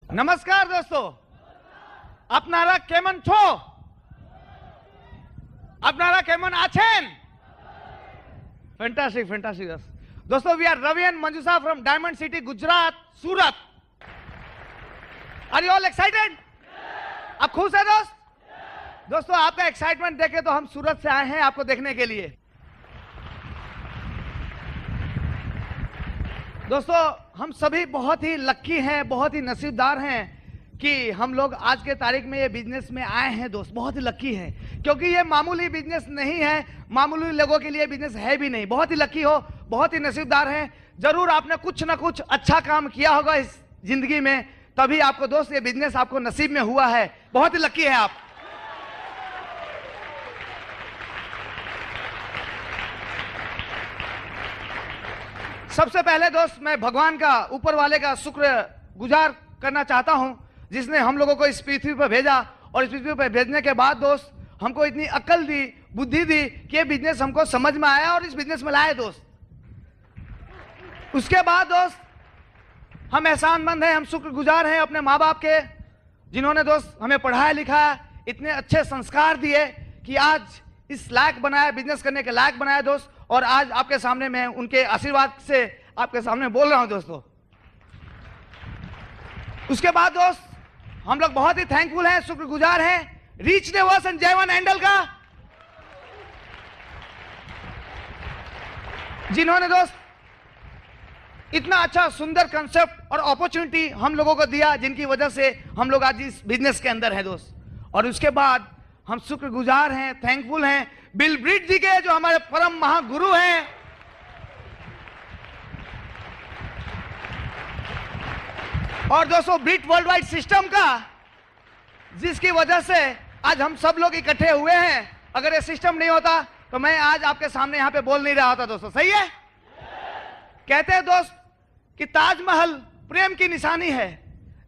नमस्कार दोस्तों, अपनारा केमन छो? अपनारा केमन आछेन? फैंटास्टिक, फैंटास्टिक दोस्तों, we are Ravi and Manjusha from diamond city, Gujarat, Surat. Are you all excited? आप खुश है दोस्त? दोस्तों, आपका एक्साइटमेंट देखे तो हम सूरत से आए हैं आपको देखने के लिए। दोस्तों, हम सभी बहुत ही लक्की हैं, बहुत ही नसीबदार हैं कि हम लोग आज के तारीख में ये बिजनेस में आए हैं। दोस्त, बहुत ही लक्की हैं क्योंकि ये मामूली बिजनेस नहीं है, मामूली लोगों के लिए बिजनेस है भी नहीं। बहुत ही लक्की हो, बहुत ही नसीबदार हैं। जरूर आपने कुछ ना कुछ अच्छा काम किया होगा इस जिंदगी में, तभी आपको दोस्त ये बिजनेस आपको नसीब में हुआ है। बहुत ही लक्की है आप। सबसे पहले दोस्त, मैं भगवान का, ऊपर वाले का शुक्र गुजार करना चाहता हूं, जिसने हम लोगों को इस पृथ्वी पर भेजा, और इस पृथ्वी पर भेजने के बाद दोस्त हमको इतनी अक्ल दी, बुद्धि दी कि ये बिजनेस हमको समझ में आया और इस बिजनेस में लाए दोस्त। उसके बाद दोस्त हम एहसानमंद हैं, हम शुक्रगुजार हैं अपने माँ बाप के, जिन्होंने दोस्त हमें पढ़ाया लिखाया, इतने अच्छे संस्कार दिए कि आज इस लायक बनाया, बिजनेस करने के लायक बनाया दोस्त। और आज आपके सामने मैं उनके आशीर्वाद से आपके सामने बोल रहा हूं दोस्तों। उसके बाद दोस्त हम लोग बहुत ही थैंकफुल हैं, शुक्रगुजार हैं रीच नेवर्स एंड जयवन हैंडल का, जिन्होंने दोस्त इतना अच्छा सुंदर कंसेप्ट और अपॉर्चुनिटी हम लोगों को दिया, जिनकी वजह से हम लोग आज इस बिजनेस के अंदर हैं दोस्त। और उसके बाद हम शुक्रगुजार हैं, थैंकफुल हैं बिल ब्रिट जी के, जो हमारे परम महागुरु हैं। और दोस्तों ब्रिट वर्ल्ड वाइड सिस्टम का, जिसकी वजह से आज हम सब लोग इकट्ठे हुए हैं। अगर ये सिस्टम नहीं होता तो मैं आज आपके सामने यहां पे बोल नहीं रहा होता दोस्तों। सही है? कहते हैं दोस्त कि ताजमहल प्रेम की निशानी है।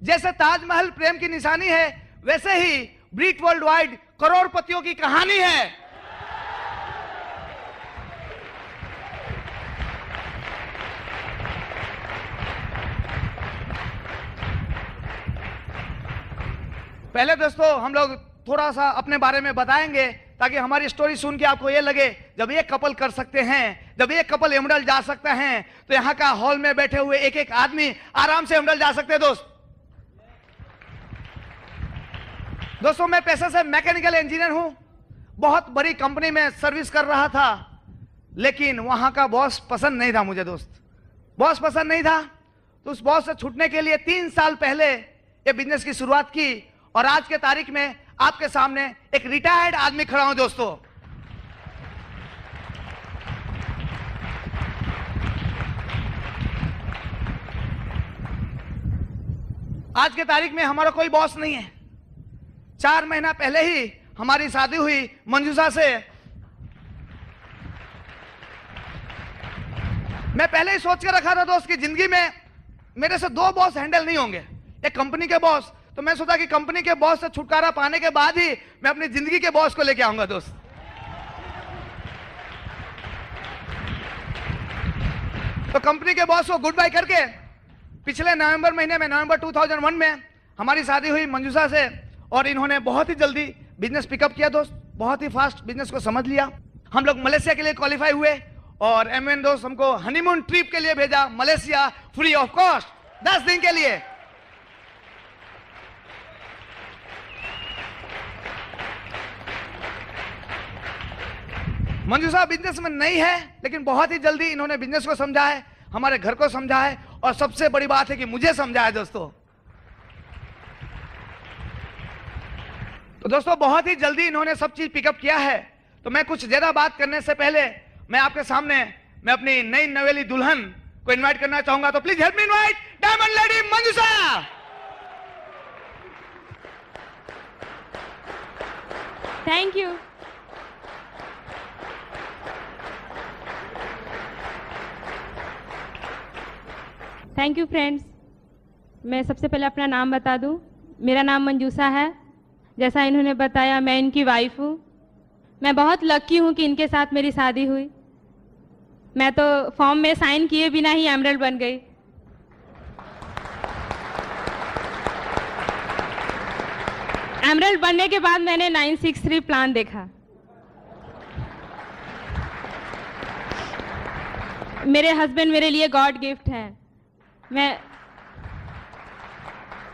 जैसे ताजमहल प्रेम की निशानी है, वैसे ही ब्रिट वर्ल्ड वाइड करोड़पतियों की कहानी है। पहले दोस्तों हम लोग थोड़ा सा अपने बारे में बताएंगे, ताकि हमारी स्टोरी सुन के आपको ये लगे जब एक कपल कर सकते हैं, जब एक कपल एमरल्ड जा सकता है, तो यहाँ का हॉल में बैठे हुए एक एक आदमी आराम से एमरल्ड जा सकते हैं दोस्त। दोस्तों, मैं पेशे से मैकेनिकल इंजीनियर हूं, बहुत बड़ी कंपनी में सर्विस कर रहा था, लेकिन वहां का बॉस पसंद नहीं था मुझे दोस्त। बॉस पसंद नहीं था, तो उस बॉस से छूटने के लिए 3 साल पहले ये बिजनेस की शुरुआत की, और आज के तारीख में आपके सामने एक रिटायर्ड आदमी खड़ा हूं दोस्तों। आज के तारीख में हमारा कोई बॉस नहीं है। 4 महीना पहले ही हमारी शादी हुई मंजूषा से। मैं पहले ही सोच कर रखा था दोस्त कि जिंदगी में मेरे से 2 बॉस हैंडल नहीं होंगे, एक कंपनी के बॉस, तो मैं सोचा कि कंपनी के बॉस से छुटकारा पाने के बाद ही मैं अपनी जिंदगी के बॉस को लेके आऊंगा दोस्त। तो कंपनी के बॉस को गुड बाय करके पिछले नवंबर महीने में, नवंबर 2001 में हमारी शादी हुई मंजूषा से, और इन्होंने बहुत ही जल्दी बिजनेस पिकअप किया दोस्त, बहुत ही फास्ट बिजनेस को समझ लिया। हम लोग मलेशिया के लिए क्वालिफाई हुए, और एमएन दोस्त हमको हनीमून ट्रिप के लिए भेजा मलेशिया, फ्री ऑफ कॉस्ट 10 दिन के लिए। मंजूषा बिजनेस में नहीं है, लेकिन बहुत ही जल्दी इन्होंने बिजनेस को समझा है, हमारे घर को समझा है, और सबसे बड़ी बात है कि मुझे समझा है दोस्तों। तो दोस्तों बहुत ही जल्दी इन्होंने सब चीज पिकअप किया है। तो मैं कुछ ज्यादा बात करने से पहले मैं आपके सामने मैं अपनी नई नवेली दुल्हन को इनवाइट करना चाहूंगा। तो please help me invite diamond lady Manjusha. Thank you. Thank you friends. मैं सबसे पहले अपना नाम बता दूं। मेरा नाम मंजूषा है। जैसा इन्होंने बताया, मैं इनकी वाइफ हूँ। मैं बहुत लकी हूँ कि इनके साथ मेरी शादी हुई। मैं तो फॉर्म में साइन किए बिना ही एमरल्ड बन गई। एमरल्ड बनने के बाद मैंने 963 प्लान देखा। मेरे हस्बैंड मेरे लिए गॉड गिफ्ट हैं। मैं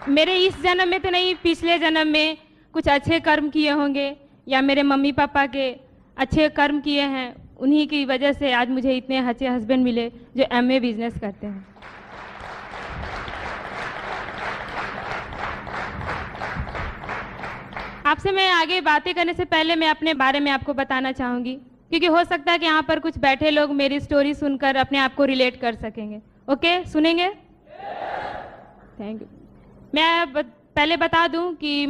मेरे इस जन्म में तो नहीं, पिछले जन्म में कुछ अच्छे कर्म किए होंगे या मेरे मम्मी पापा के अच्छे कर्म किए हैं, उन्हीं की वजह से आज मुझे इतने अच्छे हस्बैंड मिले जो एमए बिजनेस करते हैं। आपसे मैं आगे बातें करने से पहले मैं अपने बारे में आपको बताना चाहूँगी, क्योंकि हो सकता है कि यहाँ पर कुछ बैठे लोग मेरी स्टोरी सुनकर अपने आप को रिलेट कर सकेंगे। ओके, सुनेंगे? Thank you. मैं पहले बता दूं कि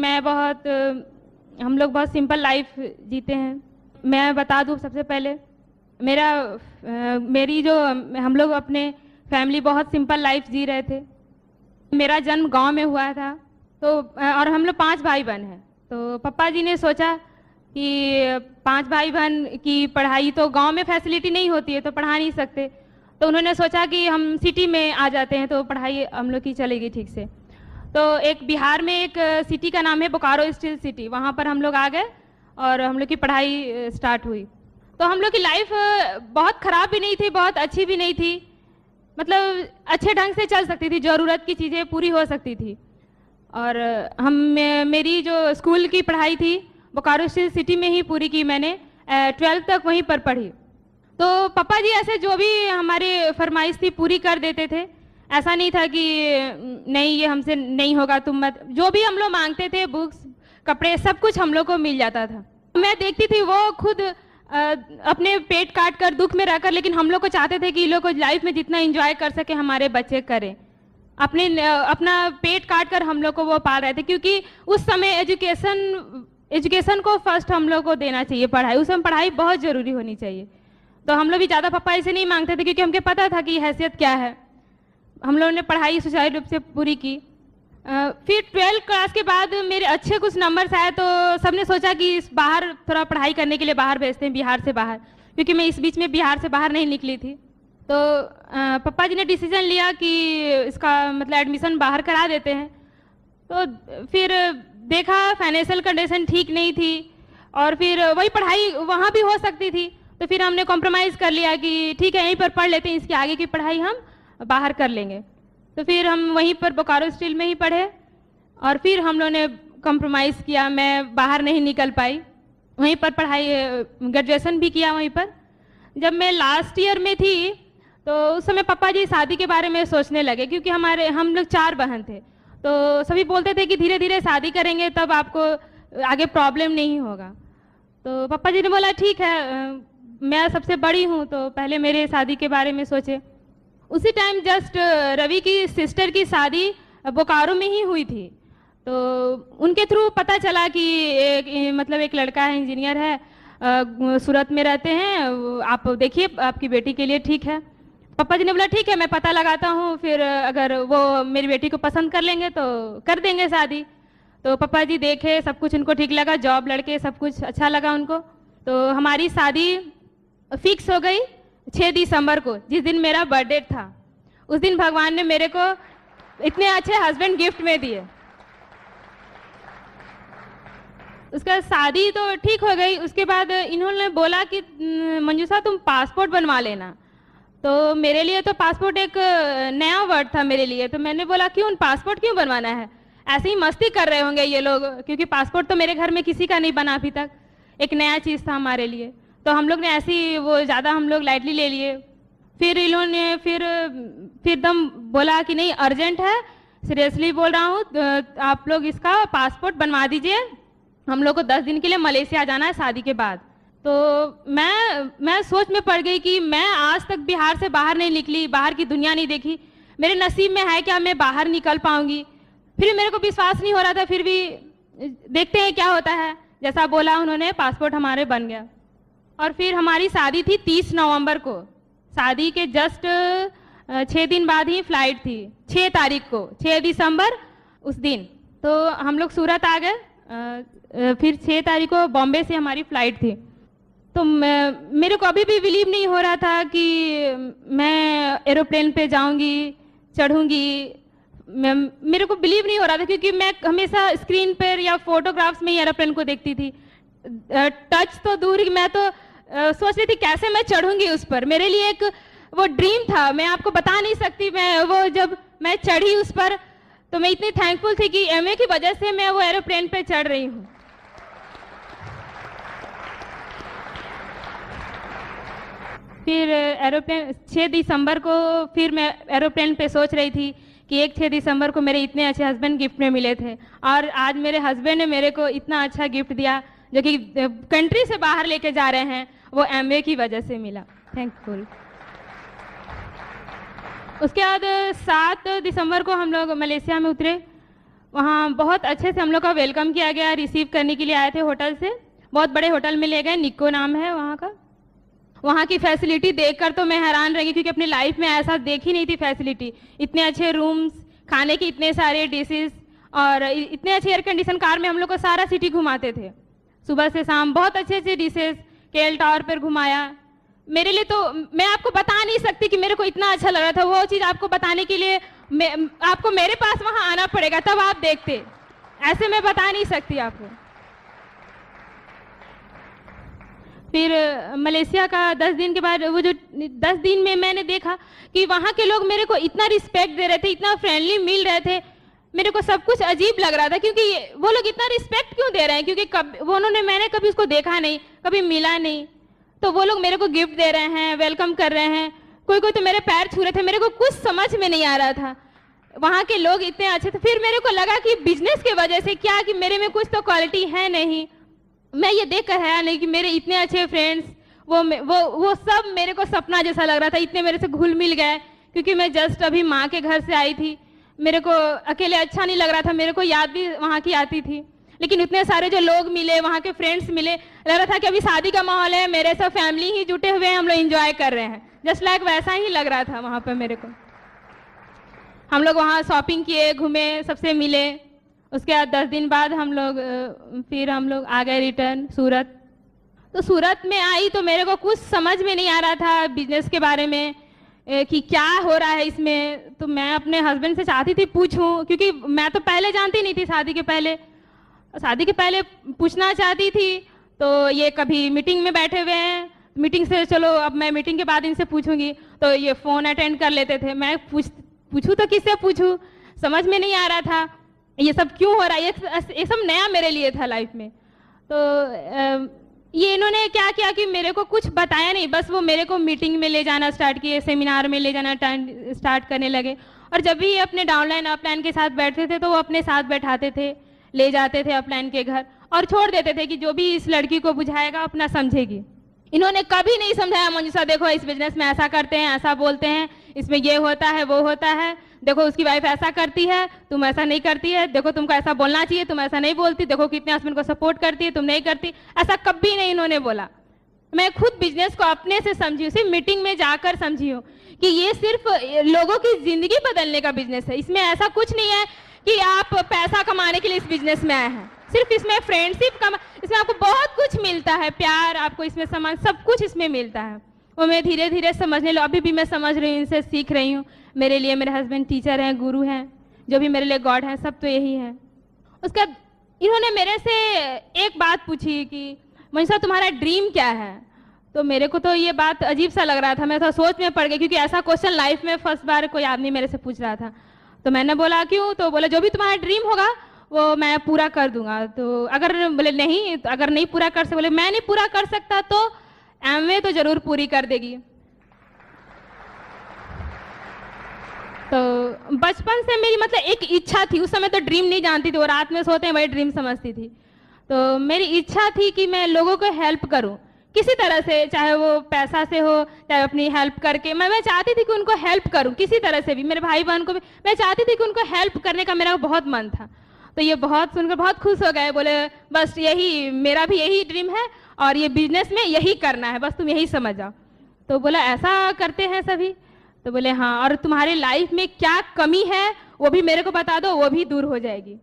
हम लोग बहुत सिंपल लाइफ जीते हैं। मैं बता दूं सबसे पहले हम लोग अपने फैमिली बहुत सिंपल लाइफ जी रहे थे। मेरा जन्म गांव में हुआ था, तो और हम लोग 5 भाई बहन हैं। तो पापा जी ने सोचा कि 5 भाई बहन की पढ़ाई तो गांव में फैसिलिटी नहीं होती है, तो पढ़ा नहीं सकते। तो उन्होंने सोचा कि हम सिटी में आ जाते हैं तो पढ़ाई हम लोग की चलेगी ठीक से। तो एक बिहार में एक सिटी का नाम है बोकारो स्टील सिटी, वहाँ पर हम लोग आ गए और हम लोग की पढ़ाई स्टार्ट हुई। तो हम लोग की लाइफ बहुत ख़राब भी नहीं थी, बहुत अच्छी भी नहीं थी, मतलब अच्छे ढंग से चल सकती थी, ज़रूरत की चीज़ें पूरी हो सकती थी। और मेरी जो स्कूल की पढ़ाई थी बोकारो स्टील सिटी में ही पूरी की मैंने, 12th तक वहीं पर पढ़ी। तो पापा जी ऐसे जो भी हमारी फरमाइश थी पूरी कर देते थे। ऐसा नहीं था कि नहीं ये हमसे नहीं होगा, तुम मत, जो भी हम लोग मांगते थे, बुक्स, कपड़े, सब कुछ हम लोग को मिल जाता था। मैं देखती थी वो खुद अपने पेट काट कर दुख में रहकर, लेकिन हम लोग को चाहते थे कि ये लोग को लाइफ में जितना एंजॉय कर सके हमारे बच्चे करें। अपना पेट काट कर हम लोग को वो पाल रहे थे, क्योंकि उस समय एजुकेशन को फर्स्ट हम लोग को देना चाहिए, पढ़ाई, उस समय पढ़ाई बहुत ज़रूरी होनी चाहिए। तो हम लोग भी ज़्यादा पापा ऐसे नहीं मांगते थे, क्योंकि हमको पता था कि हैसियत क्या है। हम लोगों ने पढ़ाई सुचारू रूप से पूरी की। फिर 12th क्लास के बाद मेरे अच्छे कुछ नंबर्स आए, तो सबने सोचा कि बाहर थोड़ा पढ़ाई करने के लिए बाहर भेजते हैं, बिहार से बाहर, क्योंकि मैं इस बीच में बिहार से बाहर नहीं निकली थी। तो पापा जी ने डिसीजन लिया कि इसका मतलब एडमिशन बाहर करा देते हैं। तो फिर देखा फाइनेंशियल कंडीशन ठीक नहीं थी और फिर वही पढ़ाई वहाँ भी हो सकती थी, तो फिर हमने कॉम्प्रोमाइज़ कर लिया कि ठीक है यहीं पर पढ़ लेते हैं, इसकी आगे की पढ़ाई हम बाहर कर लेंगे। तो फिर हम वहीं पर बोकारो स्टील में ही पढ़े और फिर हम लोगों ने कॉम्प्रोमाइज़ किया, मैं बाहर नहीं निकल पाई, वहीं पर पढ़ाई ग्रेजुएशन भी किया वहीं पर। जब मैं लास्ट ईयर में थी तो उस समय पापा जी शादी के बारे में सोचने लगे, क्योंकि हम लोग 4 बहन थे, तो सभी बोलते थे कि धीरे धीरे शादी करेंगे तब आपको आगे प्रॉब्लम नहीं होगा। तो पापा जी ने बोला ठीक है, मैं सबसे बड़ी हूँ तो पहले मेरे शादी के बारे में सोचे। उसी टाइम जस्ट रवि की सिस्टर की शादी बोकारो में ही हुई थी, तो उनके थ्रू पता चला कि एक लड़का है, इंजीनियर है, सूरत में रहते हैं, आप देखिए आपकी बेटी के लिए ठीक है। पापा जी ने बोला ठीक है मैं पता लगाता हूँ, फिर अगर वो मेरी बेटी को पसंद कर लेंगे तो कर देंगे शादी। तो पापा जी देखे, सब कुछ उनको ठीक लगा, जॉब लड़के सब कुछ अच्छा लगा उनको। तो हमारी शादी फिक्स हो गई 6 दिसंबर को, जिस दिन मेरा बर्थडे था। उस दिन भगवान ने मेरे को इतने अच्छे हस्बैंड गिफ्ट में दिए। उसका शादी तो ठीक हो गई। उसके बाद इन्होंने बोला कि मंजूषा तुम पासपोर्ट बनवा लेना। तो मेरे लिए तो पासपोर्ट एक नया वर्ड था मेरे लिए, तो मैंने बोला क्यों पासपोर्ट क्यों बनवाना है, ऐसे ही मस्ती कर रहे होंगे ये लोग, क्योंकि पासपोर्ट तो मेरे घर में किसी का नहीं बना अभी तक, एक नया चीज़ था हमारे लिए। तो हम लोग ने ऐसे ही वो ज़्यादा हम लोग लाइटली ले लिए। फिर इन्होंने फिर दम बोला कि नहीं अर्जेंट है, सीरियसली बोल रहा हूँ, आप लोग इसका पासपोर्ट बनवा दीजिए, हम लोग को 10 दिन के लिए मलेशिया जाना है शादी के बाद। तो मैं सोच में पड़ गई कि मैं आज तक बिहार से बाहर नहीं निकली, बाहर की दुनिया नहीं देखी, मेरे नसीब में है क्या मैं बाहर निकल पाऊंगी। फिर मेरे को विश्वास नहीं हो रहा था, फिर भी देखते हैं क्या होता है। जैसा बोला उन्होंने, पासपोर्ट हमारे बन गया। और फिर हमारी शादी थी 30 नवंबर को, शादी के जस्ट 6 दिन बाद ही फ्लाइट थी, 6 तारीख को, 6 दिसंबर उस दिन। तो हम लोग सूरत आ गए। फिर 6 तारीख को बॉम्बे से हमारी फ़्लाइट थी। तो मेरे को अभी भी बिलीव नहीं हो रहा था कि मैं एरोप्लेन पे जाऊंगी, चढ़ूंगी, मेरे को बिलीव नहीं हो रहा था, क्योंकि मैं हमेशा स्क्रीन पर या फोटोग्राफ्स में ही एरोप्लेन को देखती थी। टच तो दूर ही, मैं तो सोच रही थी कैसे मैं चढ़ूंगी उस पर। मेरे लिए एक वो ड्रीम था, मैं आपको बता नहीं सकती। मैं वो जब मैं चढ़ी उस पर तो मैं इतनी थैंकफुल थी कि एमवे की वजह से मैं वो एरोप्लेन पे चढ़ रही हूँ। फिर एरोप्लेन 6 दिसंबर को फिर मैं एरोप्लेन पे सोच रही थी कि 6 दिसंबर को मेरे इतने अच्छे हस्बैंड गिफ्ट में मिले थे, और आज मेरे हस्बैंड ने मेरे को इतना अच्छा गिफ्ट दिया जो कि कंट्री से बाहर लेके जा रहे हैं, वो एमवे की वजह से मिला। थैंकफुल। उसके बाद 7 दिसंबर को हम लोग मलेशिया में उतरे। वहाँ बहुत अच्छे से हम लोग का वेलकम किया गया, रिसीव करने के लिए आए थे होटल से। बहुत बड़े होटल में ले गए, निक्को नाम है वहाँ का। वहाँ की फैसिलिटी देखकर तो मैं हैरान रह गई, क्योंकि अपनी लाइफ में ऐसा देखी नहीं थी फैसिलिटी। इतने अच्छे रूम्स, खाने की इतने सारे डिशेस, और इतने अच्छे एयर कंडीशन कार में हम लोग को सारा सिटी घुमाते थे सुबह से शाम। बहुत अच्छे अच्छे डिशेस, केएल टावर पर घुमाया। मेरे लिए तो मैं आपको बता नहीं सकती कि मेरे को इतना अच्छा लग रहा था। वो चीज़ आपको बताने के लिए आपको मेरे पास वहाँ आना पड़ेगा, तब आप देखते। ऐसे मैं बता नहीं सकती आपको। फिर मलेशिया का 10 दिन के बाद, वो जो 10 दिन में मैंने देखा कि वहाँ के लोग मेरे को इतना रिस्पेक्ट दे रहे थे, इतना फ्रेंडली मिल रहे थे। मेरे को सब कुछ अजीब लग रहा था, क्योंकि वो लोग इतना रिस्पेक्ट क्यों दे रहे हैं, क्योंकि मैंने कभी उसको देखा नहीं, कभी मिला नहीं। तो वो लोग मेरे को गिफ्ट दे रहे हैं, वेलकम कर रहे हैं। कोई कोई तो मेरे पैर छू रहे थे। मेरे को कुछ समझ में नहीं आ रहा था, वहाँ के लोग इतने अच्छे थे। फिर मेरे को लगा कि बिजनेस के वजह से क्या, कि मेरे में कुछ तो क्वालिटी है नहीं। मैं ये देख कर हैरान नहीं कि मेरे इतने अच्छे फ्रेंड्स, वो सब मेरे को सपना जैसा लग रहा था। इतने मेरे से घुल मिल गए, क्योंकि मैं जस्ट अभी माँ के घर से आई थी। मेरे को अकेले अच्छा नहीं लग रहा था, मेरे को याद भी वहाँ की आती थी। लेकिन इतने सारे जो लोग मिले, वहाँ के फ्रेंड्स मिले, लग रहा था कि अभी शादी का माहौल है, मेरे सब फैमिली ही जुटे हुए हैं, हम लोग एंजॉय कर रहे हैं। जस्ट लाइक वैसा ही लग रहा था वहाँ पे मेरे को। हम लोग वहाँ शॉपिंग किए, घूमे, सबसे मिले। उसके बाद 10 दिन बाद फिर हम लोग आ गए रिटर्न सूरत। तो सूरत में आई तो मेरे को कुछ समझ में नहीं आ रहा था बिजनेस के बारे में, कि क्या हो रहा है इसमें। तो मैं अपने हस्बैंड से चाहती थी पूछूं, क्योंकि मैं तो पहले जानती नहीं थी। शादी के पहले पूछना चाहती थी, तो ये कभी मीटिंग में बैठे हुए हैं, मीटिंग से चलो अब मैं मीटिंग के बाद इनसे पूछूंगी, तो ये फ़ोन अटेंड कर लेते थे। मैं पूछूं तो किससे पूछूं, समझ में नहीं आ रहा था ये सब क्यों हो रहा है। ये सब नया मेरे लिए था लाइफ में। तो ये इन्होंने क्या किया कि मेरे को कुछ बताया नहीं, बस वो मेरे को मीटिंग में ले जाना स्टार्ट किए, सेमिनार में ले जाना स्टार्ट करने लगे। और जब भी अपने डाउनलाइन अपलाइन के साथ बैठते थे तो वो अपने साथ बैठाते थे, ले जाते थे अपलाइन के घर, और छोड़ देते थे कि जो भी इस लड़की को बुझाएगा अपना समझेगी। इन्होंने कभी नहीं समझाया, मंजूषा देखो इस बिजनेस में ऐसा करते हैं, ऐसा बोलते हैं, इसमें ये होता है, वो होता है, देखो उसकी वाइफ ऐसा करती है, तुम ऐसा नहीं करती है, देखो तुमको ऐसा बोलना चाहिए, तुम ऐसा नहीं बोलती, देखो कितने हस्बैंड को सपोर्ट करती है, तुम नहीं करती। ऐसा कभी नहीं इन्होंने बोला। मैं खुद बिजनेस को अपने से समझी हूँ, सिर्फ मीटिंग में जाकर समझी हूँ कि ये सिर्फ लोगों की जिंदगी बदलने का बिजनेस है। इसमें ऐसा कुछ नहीं है कि आप पैसा कमाने के लिए इस बिजनेस में आए हैं। सिर्फ इसमें फ्रेंडशिप इसमें आपको बहुत कुछ मिलता है, प्यार, आपको इसमें सामान सब कुछ इसमें मिलता है। वो मैं धीरे धीरे समझने लगी। अभी भी मैं समझ रही हूँ, इनसे सीख रही हूँ। मेरे लिए मेरे हस्बैंड टीचर हैं, गुरु हैं, जो भी मेरे लिए गॉड हैं, सब तो यही है। उसके बाद इन्होंने मेरे से एक बात पूछी कि मंजूषा तुम्हारा ड्रीम क्या है। तो मेरे को तो ये बात अजीब सा लग रहा था, मैं थोड़ा सोच में पड़ गई, क्योंकि ऐसा क्वेश्चन लाइफ में फर्स्ट बार कोई आदमी मेरे से पूछ रहा था। तो मैंने बोला क्यों, तो बोला जो भी तुम्हारा ड्रीम होगा वो मैं पूरा कर दूंगा। तो अगर बोले नहीं, तो अगर नहीं पूरा कर सकते, बोले मैं नहीं पूरा कर सकता तो एमवे तो जरूर पूरी कर देगी। तो बचपन से मेरी मतलब एक इच्छा थी, उस समय तो ड्रीम नहीं जानती थी, वो रात में सोते हैं वही ड्रीम समझती थी। तो मेरी इच्छा थी कि मैं लोगों को हेल्प करूं किसी तरह से, चाहे वो पैसा से हो, चाहे अपनी हेल्प करके। मैं चाहती थी कि उनको हेल्प करूं किसी तरह से भी, मेरे भाई बहन को भी मैं चाहती थी कि उनको हेल्प करने का मेरा बहुत मन था। तो ये बहुत सुनकर बहुत खुश हो गए, बोले बस यही मेरा भी यही ड्रीम है और ये बिजनेस में यही करना है, बस तुम यही समझ जाओ। तो बोला ऐसा करते हैं सभी। तो बोले हाँ, और तुम्हारे लाइफ में क्या कमी है वो भी मेरे को बता दो, वो भी दूर हो जाएगी।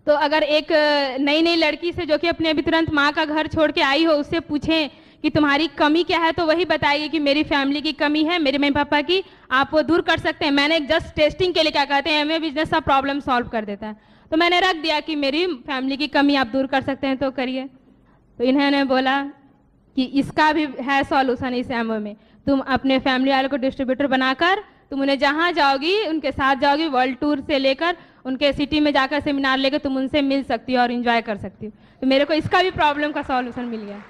तो अगर एक नई नई लड़की से जो कि अपने अभी तुरंत माँ का घर छोड़ के आई हो, उससे पूछें कि तुम्हारी कमी क्या है, तो वही बताइए कि मेरी फैमिली की कमी है, मेरे मम्मी पापा की, आप वो दूर कर सकते हैं। मैंने जस्ट टेस्टिंग के लिए, क्या कहते हैं, एमवे बिजनेस सब प्रॉब्लम सॉल्व कर देता है, तो मैंने रख दिया कि मेरी फैमिली की कमी आप दूर कर सकते हैं तो करिए। तो इन्होंने बोला कि इसका भी है सॉल्यूशन इस एमवे में, तुम अपने फैमिली वालों को डिस्ट्रीब्यूटर बनाकर तुम उन्हें जहाँ जाओगी उनके साथ जाओगी, वर्ल्ड टूर से लेकर उनके सिटी में जाकर सेमिनार लेकर तुम उनसे मिल सकती हो और एंजॉय कर सकती हो। तो मेरे को इसका भी प्रॉब्लम का सॉल्यूशन मिल गया।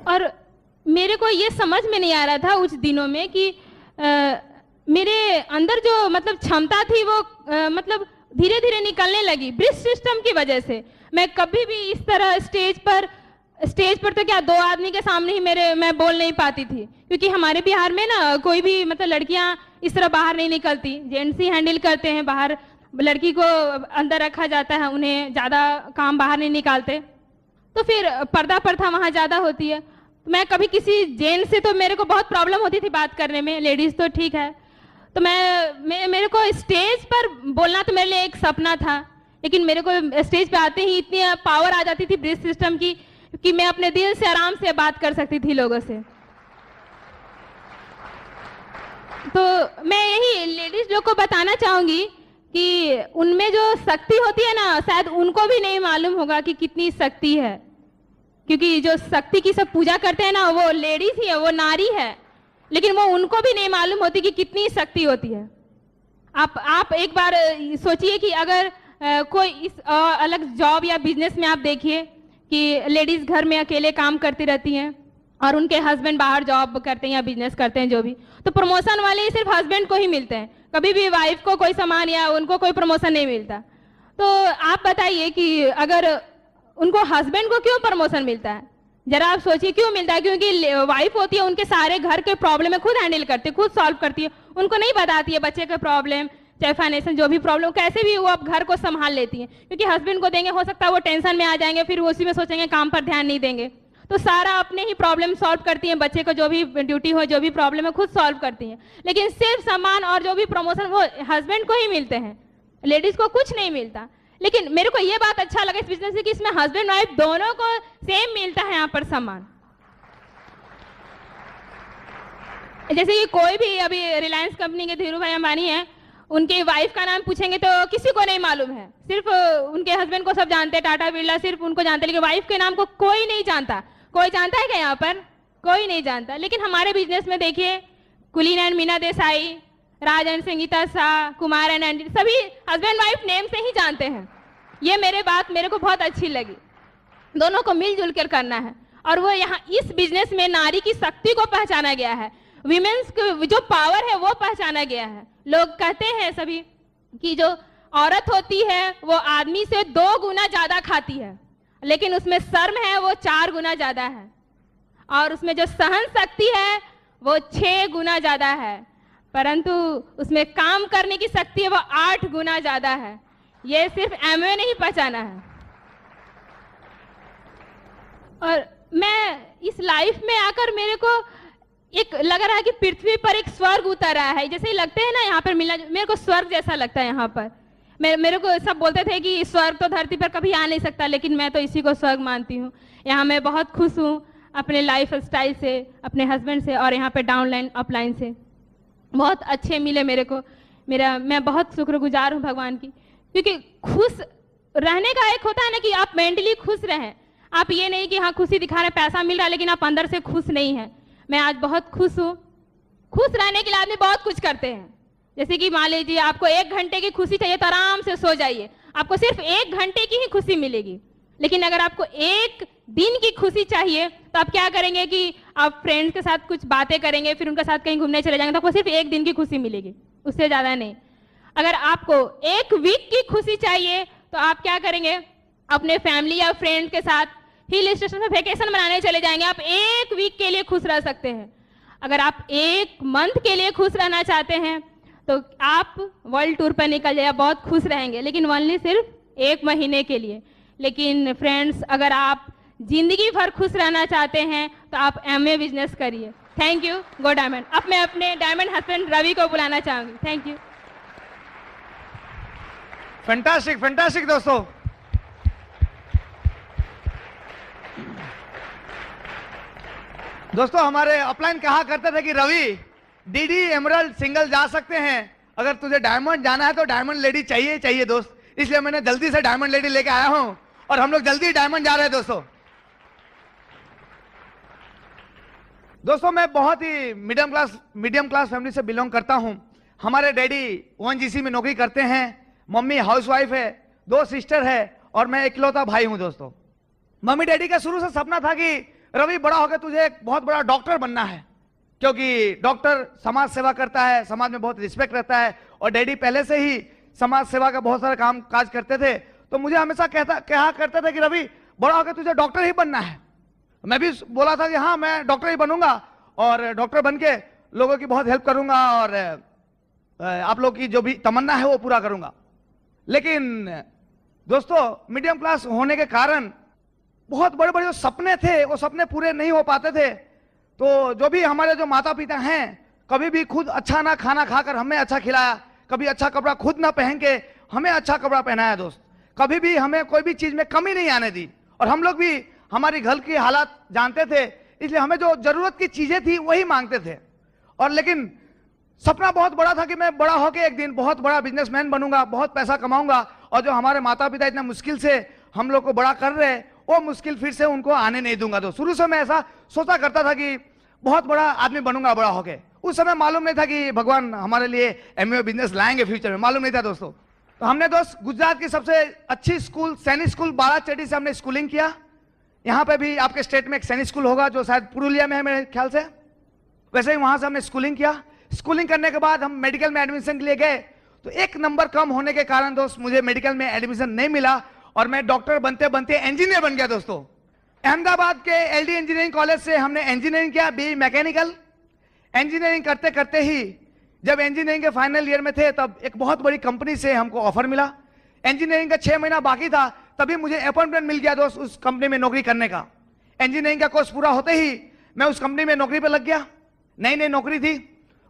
और मेरे को ये समझ में नहीं आ रहा था उस दिनों में कि मेरे अंदर जो मतलब क्षमता थी वो मतलब धीरे धीरे निकलने लगी ब्रिज सिस्टम की वजह से। मैं कभी भी इस तरह स्टेज पर तो क्या 2 आदमी के सामने ही मैं बोल नहीं पाती थी, क्योंकि हमारे बिहार में ना कोई भी मतलब लड़कियां इस तरह बाहर नहीं निकलती, जेंट्स ही हैंडल करते हैं बाहर, लड़की को अंदर रखा जाता है, उन्हें ज़्यादा काम बाहर नहीं निकालते, तो फिर पर्दा प्रथा वहाँ ज़्यादा होती है। मैं कभी किसी जेंट्स से तो मेरे को बहुत प्रॉब्लम होती थी बात करने में, लेडीज़ तो ठीक है, तो मेरे को स्टेज पर बोलना तो मेरे लिए एक सपना था, लेकिन मेरे को स्टेज पे आते ही इतनी पावर आ जाती थी ब्रिज सिस्टम की कि मैं अपने दिल से आराम से बात कर सकती थी लोगों से। तो मैं यही लेडीज लोग को बताना चाहूंगी कि उनमें जो शक्ति होती है ना, शायद उनको भी नहीं मालूम होगा कि कितनी शक्ति है, क्योंकि जो शक्ति की सब पूजा करते हैं ना वो लेडीज ही है, वो नारी है, लेकिन वो उनको भी नहीं मालूम होती कि कितनी शक्ति होती है। आप एक बार सोचिए कि अगर कोई इस अलग जॉब या बिजनेस में आप देखिए कि लेडीज घर में अकेले काम करती रहती हैं और उनके हस्बैंड बाहर जॉब करते हैं या बिजनेस करते हैं जो भी, तो प्रमोशन वाले सिर्फ हस्बैंड को ही मिलते हैं, कभी भी वाइफ को कोई सामान या उनको कोई प्रमोशन नहीं मिलता। तो आप बताइए कि अगर उनको हस्बैंड को क्यों प्रमोशन मिलता है, जरा आप सोचिए क्यों मिलता है? क्योंकि वाइफ होती है, उनके सारे घर के प्रॉब्लम है खुद हैंडल करती है, खुद सॉल्व करती है, उनको नहीं बताती है बच्चे के प्रॉब्लम, चाहे फाइनेंशियल जो भी प्रॉब्लम, कैसे भी वो अब घर को संभाल लेती है, क्योंकि हस्बैंड को देंगे हो सकता है वो टेंशन में आ जाएंगे, फिर उसी में सोचेंगे काम पर ध्यान नहीं देंगे, तो सारा अपने ही प्रॉब्लम सॉल्व करती हैं, बच्चे को जो भी ड्यूटी हो जो भी प्रॉब्लम है खुद सॉल्व करती हैं, लेकिन सिर्फ सम्मान और जो भी प्रमोशन वो हस्बैंड को ही मिलते हैं, लेडीज को कुछ नहीं मिलता। लेकिन मेरे को ये बात अच्छा लगा इस बिजनेस से कि इसमें हस्बैंड वाइफ दोनों को सेम मिलता है यहाँ पर सम्मान। जैसे कि कोई भी अभी रिलायंस कंपनी के धीरू भाई अंबानी हैं, उनके वाइफ का नाम पूछेंगे तो किसी को नहीं मालूम है, सिर्फ उनके हस्बैंड को सब जानते हैं, टाटा बिरला सिर्फ उनको जानते हैं, लेकिन वाइफ के नाम को कोई नहीं जानता। कोई जानता है क्या यहाँ पर? कोई नहीं जानता। लेकिन हमारे बिजनेस में देखिए कुलीन and Meena Desai, Raj and Sangeeta Shah, Kumar and Andy, सभी हस्बैंड वाइफ नेम से ही जानते हैं। ये मेरे को बहुत अच्छी लगी, दोनों को मिलजुल कर करना है। और वो यहाँ इस बिजनेस में नारी की शक्ति को पहचाना गया है, विमेन्स की जो पावर है वो पहचाना गया है। लोग कहते हैं सभी कि जो औरत होती है वो आदमी से 2 गुना ज्यादा खाती है, लेकिन उसमें शर्म है वो 4 गुना ज्यादा है, और उसमें जो सहन शक्ति है वो 6 गुना ज्यादा है, परंतु उसमें काम करने की शक्ति है वो 8 गुना ज्यादा है। ये सिर्फ एमवे ने ही पहचाना है। और मैं इस लाइफ में आकर मेरे को एक लग रहा है कि पृथ्वी पर एक स्वर्ग उतर रहा है, जैसे ही लगते हैं ना यहाँ पर मिलना, मेरे को स्वर्ग जैसा लगता है यहाँ पर। मेरे को सब बोलते थे कि स्वर्ग तो धरती पर कभी आ नहीं सकता, लेकिन मैं तो इसी को स्वर्ग मानती हूँ। यहाँ मैं बहुत खुश हूँ अपने लाइफ स्टाइल से, अपने हस्बैंड से, और यहाँ पे डाउनलाइन अपलाइन से बहुत अच्छे मिले मेरे को। मैं बहुत शुक्रगुजार हूँ भगवान की, क्योंकि खुश रहने का एक होता है ना कि आप मेंटली खुश रहें, आप ये नहीं कि हाँ खुशी दिखा रहे पैसा मिल रहा है लेकिन आप अंदर से खुश नहीं हैं। मैं आज बहुत खुश हूँ। खुश रहने के लिए आदमी बहुत कुछ करते हैं, जैसे कि मान लीजिए आपको 1 घंटे की खुशी चाहिए तो आराम से सो जाइए, आपको सिर्फ 1 घंटे की ही खुशी मिलेगी। लेकिन अगर आपको 1 दिन की खुशी चाहिए तो आप क्या करेंगे कि आप फ्रेंड्स के साथ कुछ बातें करेंगे, फिर उनके साथ कहीं घूमने चले जाएंगे, तो आपको सिर्फ 1 दिन की खुशी मिलेगी, उससे ज़्यादा नहीं। अगर आपको 1 वीक की खुशी चाहिए तो आप क्या करेंगे, अपने फैमिली या फ्रेंड्स के साथ हिल स्टेशन में वेकेशन मनाने चले जाएंगे, आप 1 वीक के लिए खुश रह सकते हैं। अगर आप 1 मंथ के लिए खुश रहना चाहते हैं तो आप वर्ल्ड टूर पर निकल जाइए, बहुत खुश रहेंगे, लेकिन ओनली सिर्फ 1 महीने के लिए। लेकिन फ्रेंड्स, अगर आप जिंदगी भर खुश रहना चाहते हैं तो आप एमवे बिजनेस करिए। Thank you, go diamond. अब मैं अपने डायमंड हस्बैंड रवि को बुलाना चाहूंगी। Thank you. फैंटास्टिक फैंटास्टिक दोस्तों, दोस्तों हमारे अपलाइन कहा करते थे कि रवि डीडी एमरल्ड सिंगल जा सकते हैं, अगर तुझे डायमंड जाना है तो डायमंड लेडी चाहिए ही चाहिए दोस्त, इसलिए मैंने जल्दी से डायमंड लेडी लेके आया हूं और हम लोग जल्दी डायमंड जा रहे हैं दोस्तों। दोस्तों मैं बहुत ही मीडियम क्लास फैमिली से बिलोंग करता हूं। हमारे डैडी ओएनजीसी में नौकरी करते हैं, मम्मी हाउसवाइफ है, 2 सिस्टर है और मैं इकलौता भाई हूं दोस्तों। मम्मी डैडी का शुरू से सपना था कि रवि बड़ा होकर तुझे एक बहुत बड़ा डॉक्टर बनना है, क्योंकि डॉक्टर समाज सेवा करता है, समाज में बहुत रिस्पेक्ट रहता है और डैडी पहले से ही समाज सेवा का बहुत सारे काम काज करते थे। तो मुझे हमेशा कहा करते थे कि रवि बड़ा होकर तुझे डॉक्टर ही बनना है। मैं भी बोला था कि हाँ मैं डॉक्टर ही बनूंगा और डॉक्टर बन के लोगों की बहुत हेल्प करूंगा और आप लोग की जो भी तमन्ना है वो पूरा करूंगा। लेकिन दोस्तों मीडियम क्लास होने के कारण बहुत बड़े बड़े जो सपने थे वो सपने पूरे नहीं हो पाते थे। तो जो भी हमारे जो माता पिता हैं कभी भी खुद अच्छा ना खाना खाकर हमें अच्छा खिलाया, कभी अच्छा कपड़ा खुद ना पहन के हमें अच्छा कपड़ा पहनाया दोस्त, कभी भी हमें कोई भी चीज में कमी नहीं आने दी। और हम लोग भी हमारी घर की हालात जानते थे, इसलिए हमें जो जरूरत की चीजें थी वही मांगते थे। और लेकिन सपना बहुत बड़ा था कि मैं बड़ा होकर एक दिन बहुत बड़ा बिजनेसमैन बनूंगा, बहुत पैसा कमाऊंगा और जो हमारे माता पिता इतना मुश्किल से हम लोग को बड़ा कर रहे हैं वो मुश्किल फिर से उनको आने नहीं दूंगा। तो शुरू से मैं ऐसा सोचा करता था कि बहुत बड़ा आदमी बनूंगा बड़ा होके। उस समय मालूम नहीं था कि भगवान हमारे लिए एमए बिजनेस लाएंगे फ्यूचर में, मालूम नहीं था दोस्तों। तो हमने दोस्त गुजरात की सबसे अच्छी स्कूल सैनिक स्कूल बाराचेटी से हमने स्कूलिंग किया। यहाँ पे भी आपके स्टेट में एक सैनिक स्कूल होगा जो शायद पुरुलिया में है मेरे ख्याल से, वैसे ही वहां से हमने स्कूलिंग किया। स्कूलिंग करने के बाद हम मेडिकल में एडमिशन के लिए गए, तो 1 नंबर कम होने के कारण दोस्त मुझे मेडिकल में एडमिशन नहीं मिला और मैं डॉक्टर बनते बनते इंजीनियर बन गया दोस्तों। अहमदाबाद के एलडी इंजीनियरिंग कॉलेज से हमने इंजीनियरिंग किया, बीई मैकेनिकल। इंजीनियरिंग करते करते ही जब इंजीनियरिंग के फाइनल ईयर में थे तब एक बहुत बड़ी कंपनी से हमको ऑफर मिला। इंजीनियरिंग का 6 महीना बाकी था तभी मुझे अपॉइंटमेंट मिल गया दोस्त उस कंपनी में नौकरी करने का। इंजीनियरिंग का कोर्स पूरा होते ही मैं उस कंपनी में नौकरी पे लग गया। नई नई नौकरी थी,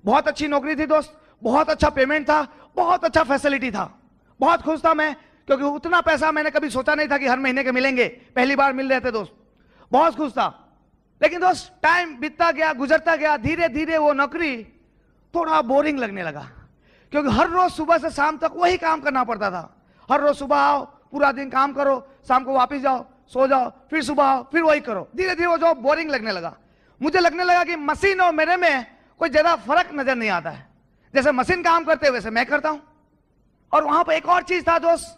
बहुत अच्छी नौकरी थी दोस्त, बहुत अच्छा पेमेंट था, बहुत अच्छा फैसिलिटी था, बहुत खुश था मैं, क्योंकि उतना पैसा मैंने कभी सोचा नहीं था कि हर महीने के मिलेंगे, पहली बार मिल रहे थे दोस्त, बहुत खुश था। लेकिन दोस्त टाइम बीतता गया, गुजरता गया, धीरे धीरे वो नौकरी थोड़ा बोरिंग लगने लगा, क्योंकि हर रोज सुबह से शाम तक वही काम करना पड़ता था। हर रोज सुबह आओ, पूरा दिन काम करो, शाम को वापस जाओ, सो जाओ, फिर सुबह आओ, फिर वही करो। धीरे धीरे वो जो बोरिंग लगने लगा। मुझे लगने लगा कि मशीन और मेरे में कोई ज्यादा फर्क नजर नहीं आता है, जैसे मशीन काम करते हैं वैसे मैं करता हूं। और वहां पर एक और चीज था दोस्त,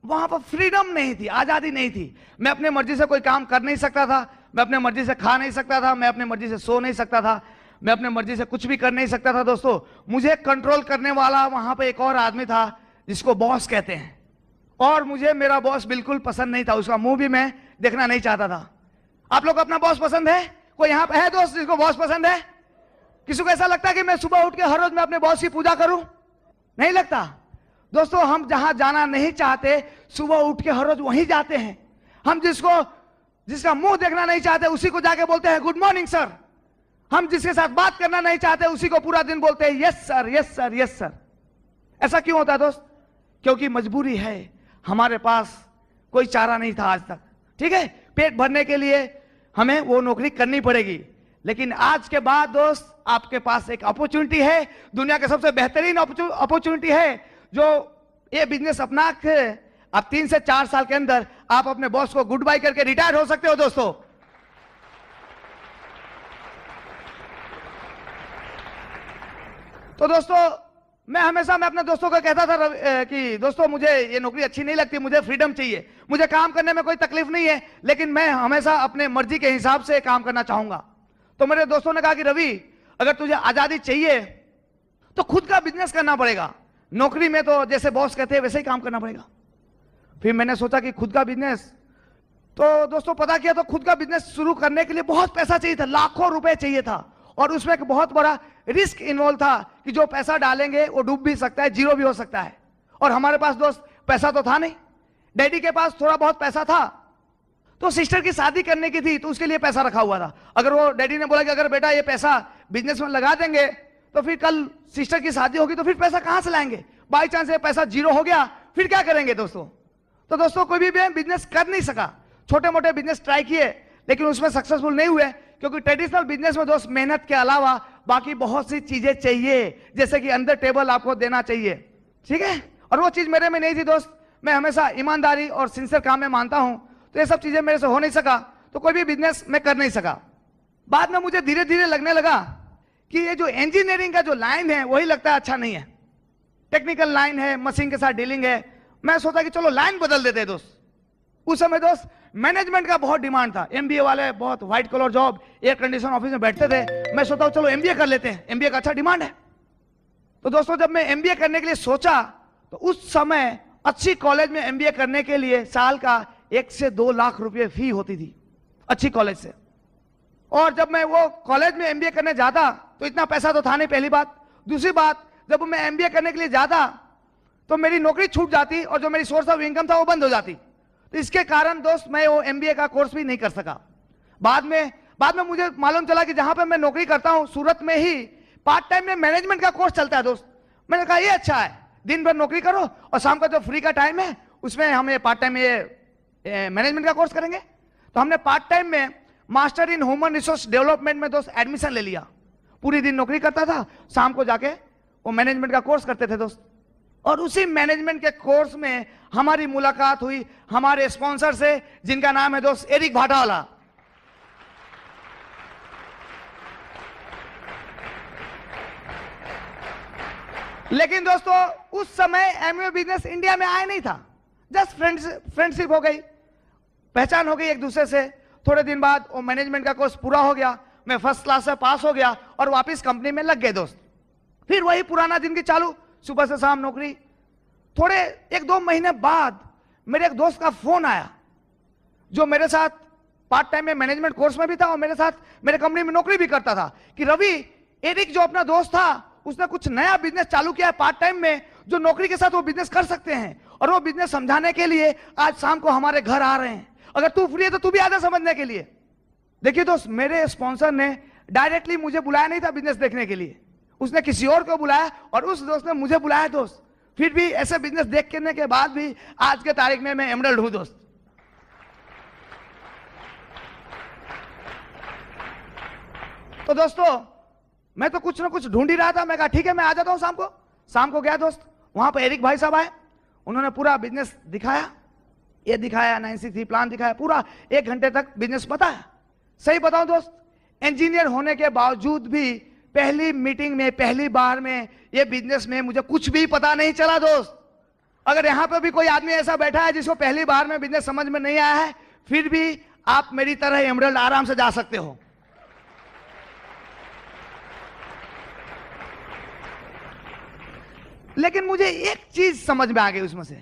वहां पर फ्रीडम नहीं थी, आजादी नहीं थी। मैं अपने मर्जी से कोई काम कर नहीं सकता था, मैं अपने मर्जी से खा नहीं सकता था, मैं अपने मर्जी से सो नहीं सकता था, मैं अपने मर्जी से कुछ भी कर नहीं सकता था दोस्तों। मुझे कंट्रोल करने वाला वहां पे एक और आदमी था जिसको बॉस कहते हैं, और मुझे मेरा बॉस बिल्कुल पसंद नहीं था, उसका मुंह भी मैं देखना नहीं चाहता था। आप लोग को अपना बॉस पसंद है? कोई यहाँ पे है दोस्त जिसको बॉस पसंद है? किसी को ऐसा लगता है कि मैं सुबह उठ के हर रोज मैं अपने बॉस की पूजा करूं? नहीं लगता दोस्तों। हम जहां जाना नहीं चाहते सुबह उठ के हर रोज वहीं जाते हैं। हम जिसका मुंह देखना नहीं चाहते उसी को जाके बोलते हैं गुड मॉर्निंग सर। हम जिसके साथ बात करना नहीं चाहते उसी को पूरा दिन बोलते हैं yes sir, yes sir, yes sir. ऐसा क्यों होता है दोस्त? क्योंकि मजबूरी है, हमारे पास कोई चारा नहीं था आज तक। ठीक है, पेट भरने के लिए हमें वो नौकरी करनी पड़ेगी। लेकिन आज के बाद दोस्त आपके पास एक अपॉर्चुनिटी है, दुनिया के सबसे बेहतरीन अपॉर्चुनिटी है, जो ये बिजनेस अपना के आप 3 से 4 साल के अंदर आप अपने बॉस को गुड बाय करके रिटायर हो सकते हो दोस्तों। तो दोस्तों मैं अपने दोस्तों को कहता था कि दोस्तों मुझे ये नौकरी अच्छी नहीं लगती, मुझे फ्रीडम चाहिए, मुझे काम करने में कोई तकलीफ नहीं है, लेकिन मैं हमेशा अपने मर्जी के हिसाब से काम करना चाहूंगा। तो मेरे दोस्तों ने कहा कि रवि अगर तुझे आजादी चाहिए तो खुद का बिजनेस करना पड़ेगा, नौकरी में तो जैसे बॉस कहते हैं वैसे ही काम करना पड़ेगा। फिर मैंने सोचा कि खुद का बिजनेस, तो दोस्तों पता किया तो खुद का बिजनेस शुरू करने के लिए बहुत पैसा चाहिए था, लाखों रुपए चाहिए था, और उसमें एक बहुत बड़ा रिस्क इन्वॉल्व था कि जो पैसा डालेंगे वो डूब भी सकता है, जीरो भी हो सकता है। और हमारे पास दोस्त पैसा तो था नहीं, डैडी के पास थोड़ा बहुत पैसा था, तो सिस्टर की शादी करने की थी तो उसके लिए पैसा रखा हुआ था। अगर वो डैडी ने बोला कि अगर बेटा ये पैसा बिजनेस में लगा देंगे तो फिर कल सिस्टर की शादी होगी तो फिर पैसा कहां से लाएंगे, बाई चांस ये पैसा जीरो हो गया फिर क्या करेंगे दोस्तों। तो दोस्तों कोई भी बिजनेस कर नहीं सका, छोटे मोटे बिजनेस ट्राई किए लेकिन उसमें सक्सेसफुल नहीं हुए, क्योंकि ट्रेडिशनल बिजनेस में दोस्त मेहनत के अलावा बाकी बहुत सी चीजें चाहिए, जैसे कि अंदर टेबल आपको देना चाहिए, ठीक है। और वो चीज मेरे में नहीं थी दोस्त। मैं हमेशा ईमानदारी और सिंसियर काम में मानता हूं, तो ये सब चीजें मेरे से हो नहीं सका, तो कोई भी बिजनेस मैं कर नहीं सका। बाद में मुझे धीरे धीरे लगने लगा कि ये जो इंजीनियरिंग का जो लाइन है वही लगता है अच्छा नहीं है, टेक्निकल लाइन है, मशीन के साथ डीलिंग है। मैं सोचा कि चलो लाइन बदल देते हैं दोस्त। उस समय दोस्त मैनेजमेंट का बहुत डिमांड था, एमबीए वाले बहुत white collar job, air condition office में बैठते थे। मैं सोचा चलो एमबीए कर लेते हैं, एमबीए का अच्छा डिमांड है। तो दोस्तों जब मैं एमबीए करने के लिए सोचा, तो उस समय अच्छी कॉलेज में एमबीए करने के लिए साल का 1 से 2 लाख रुपए फी होती थी अच्छी कॉलेज से। और जब मैं वो कॉलेज में एमबीए करने जाता तो इतना पैसा तो था नहीं, पहली बात। दूसरी बात, जब मैं एमबीए करने के लिए जाता तो मेरी नौकरी छूट जाती और जो मेरी सोर्स ऑफ इनकम था वो बंद हो जाती। तो इसके कारण दोस्त मैं वो एमबीए का कोर्स भी नहीं कर सका। बाद में मुझे मालूम चला कि जहां पे मैं नौकरी करता हूं सूरत में ही पार्ट टाइम में मैनेजमेंट का कोर्स चलता है दोस्त। मैंने कहा ये अच्छा है, दिन भर नौकरी करो और शाम का जो फ्री का टाइम है उसमें हम ये पार्ट टाइम ये मैनेजमेंट का कोर्स करेंगे। तो हमने पार्ट टाइम में master in human resource development में दोस्त एडमिशन ले लिया। पूरी दिन नौकरी करता था, शाम को जाके वो मैनेजमेंट का कोर्स करते थे दोस्त। और उसी मैनेजमेंट के कोर्स में हमारी मुलाकात हुई हमारे स्पॉन्सर से, जिनका नाम है दोस्त एरिक भाटावाला। लेकिन दोस्तों उस समय एमवे बिजनेस इंडिया में आया नहीं था, जस्ट फ्रेंडशिप हो गई, पहचान हो गई एक दूसरे से। थोड़े दिन बाद वो मैनेजमेंट का कोर्स पूरा हो गया, मैं फर्स्ट क्लास से पास हो गया और वापस कंपनी में लग गए दोस्त। फिर वही पुराना जिंदगी चालू, सुबह से शाम नौकरी। थोड़े 1-2 महीने बाद मेरे एक दोस्त का फोन आया जो मेरे साथ पार्ट टाइम में मैनेजमेंट कोर्स में भी था और मेरे साथ मेरे कंपनी में नौकरी भी करता था, कि रवि, एरिक जो अपना दोस्त था उसने कुछ नया बिजनेस चालू किया है पार्ट टाइम में, जो नौकरी के साथ वो बिजनेस कर सकते हैं, और वो बिजनेस समझाने के लिए आज शाम को हमारे घर आ रहे हैं। अगर तू फ्री है तो तू भी आ जा समझने के लिए। देखिए दोस्त, मेरे स्पॉन्सर ने डायरेक्टली मुझे बुलाया नहीं था बिजनेस देखने के लिए, उसने किसी और को बुलाया और उस दोस्त ने मुझे बुलाया दोस्त। फिर भी ऐसे बिजनेस देखने के बाद भी आज के तारीख में मैं एमरल्ड हूं दोस्त। तो दोस्तों मैं तो कुछ ना कुछ ढूंढ ही रहा था। मैं कहा ठीक है मैं आ जाता हूं शाम को। शाम को गया दोस्त, वहां पर एरिक भाई साहब आए, उन्होंने पूरा बिजनेस दिखाया, ये दिखाया 963 प्लान दिखाया, पूरा 1 घंटे तक बिजनेस बताया। सही बताऊं दोस्त, इंजीनियर होने के बावजूद भी पहली मीटिंग में, पहली बार में ये बिजनेस में मुझे कुछ भी पता नहीं चला दोस्त। अगर यहां पर भी कोई आदमी ऐसा बैठा है जिसको पहली बार में बिजनेस समझ में नहीं आया है, फिर भी आप मेरी तरह एमरल्ड आराम से जा सकते हो। लेकिन मुझे एक चीज समझ में आ गई उसमें से,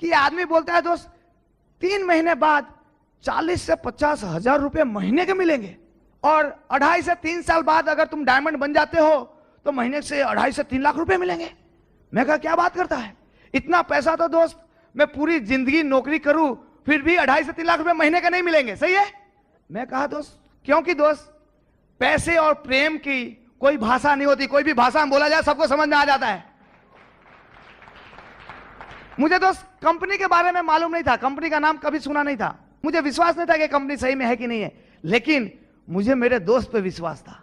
कि आदमी बोलता है दोस्त 3 महीने बाद 40 से 50 हजार रुपए महीने के मिलेंगे, और 2.5 से 3 साल बाद अगर तुम डायमंड बन जाते हो तो महीने से 2.5 से 3 लाख रुपए मिलेंगे। मैं कहा क्या बात करता है, इतना पैसा तो दोस्त मैं पूरी जिंदगी नौकरी करूं फिर भी 2.5 से 3 लाख रुपए महीने के नहीं मिलेंगे, सही है। मैं कहा दोस्त क्योंकि दोस्त पैसे और प्रेम की कोई भाषा नहीं होती, कोई भी भाषा में बोला जाए सबको समझ में आ जाता है। मुझे दोस्त कंपनी के बारे में मालूम नहीं था, कंपनी का नाम कभी सुना नहीं था, मुझे विश्वास नहीं था कि कंपनी सही में है कि नहीं है, लेकिन मुझे मेरे दोस्त पे विश्वास था।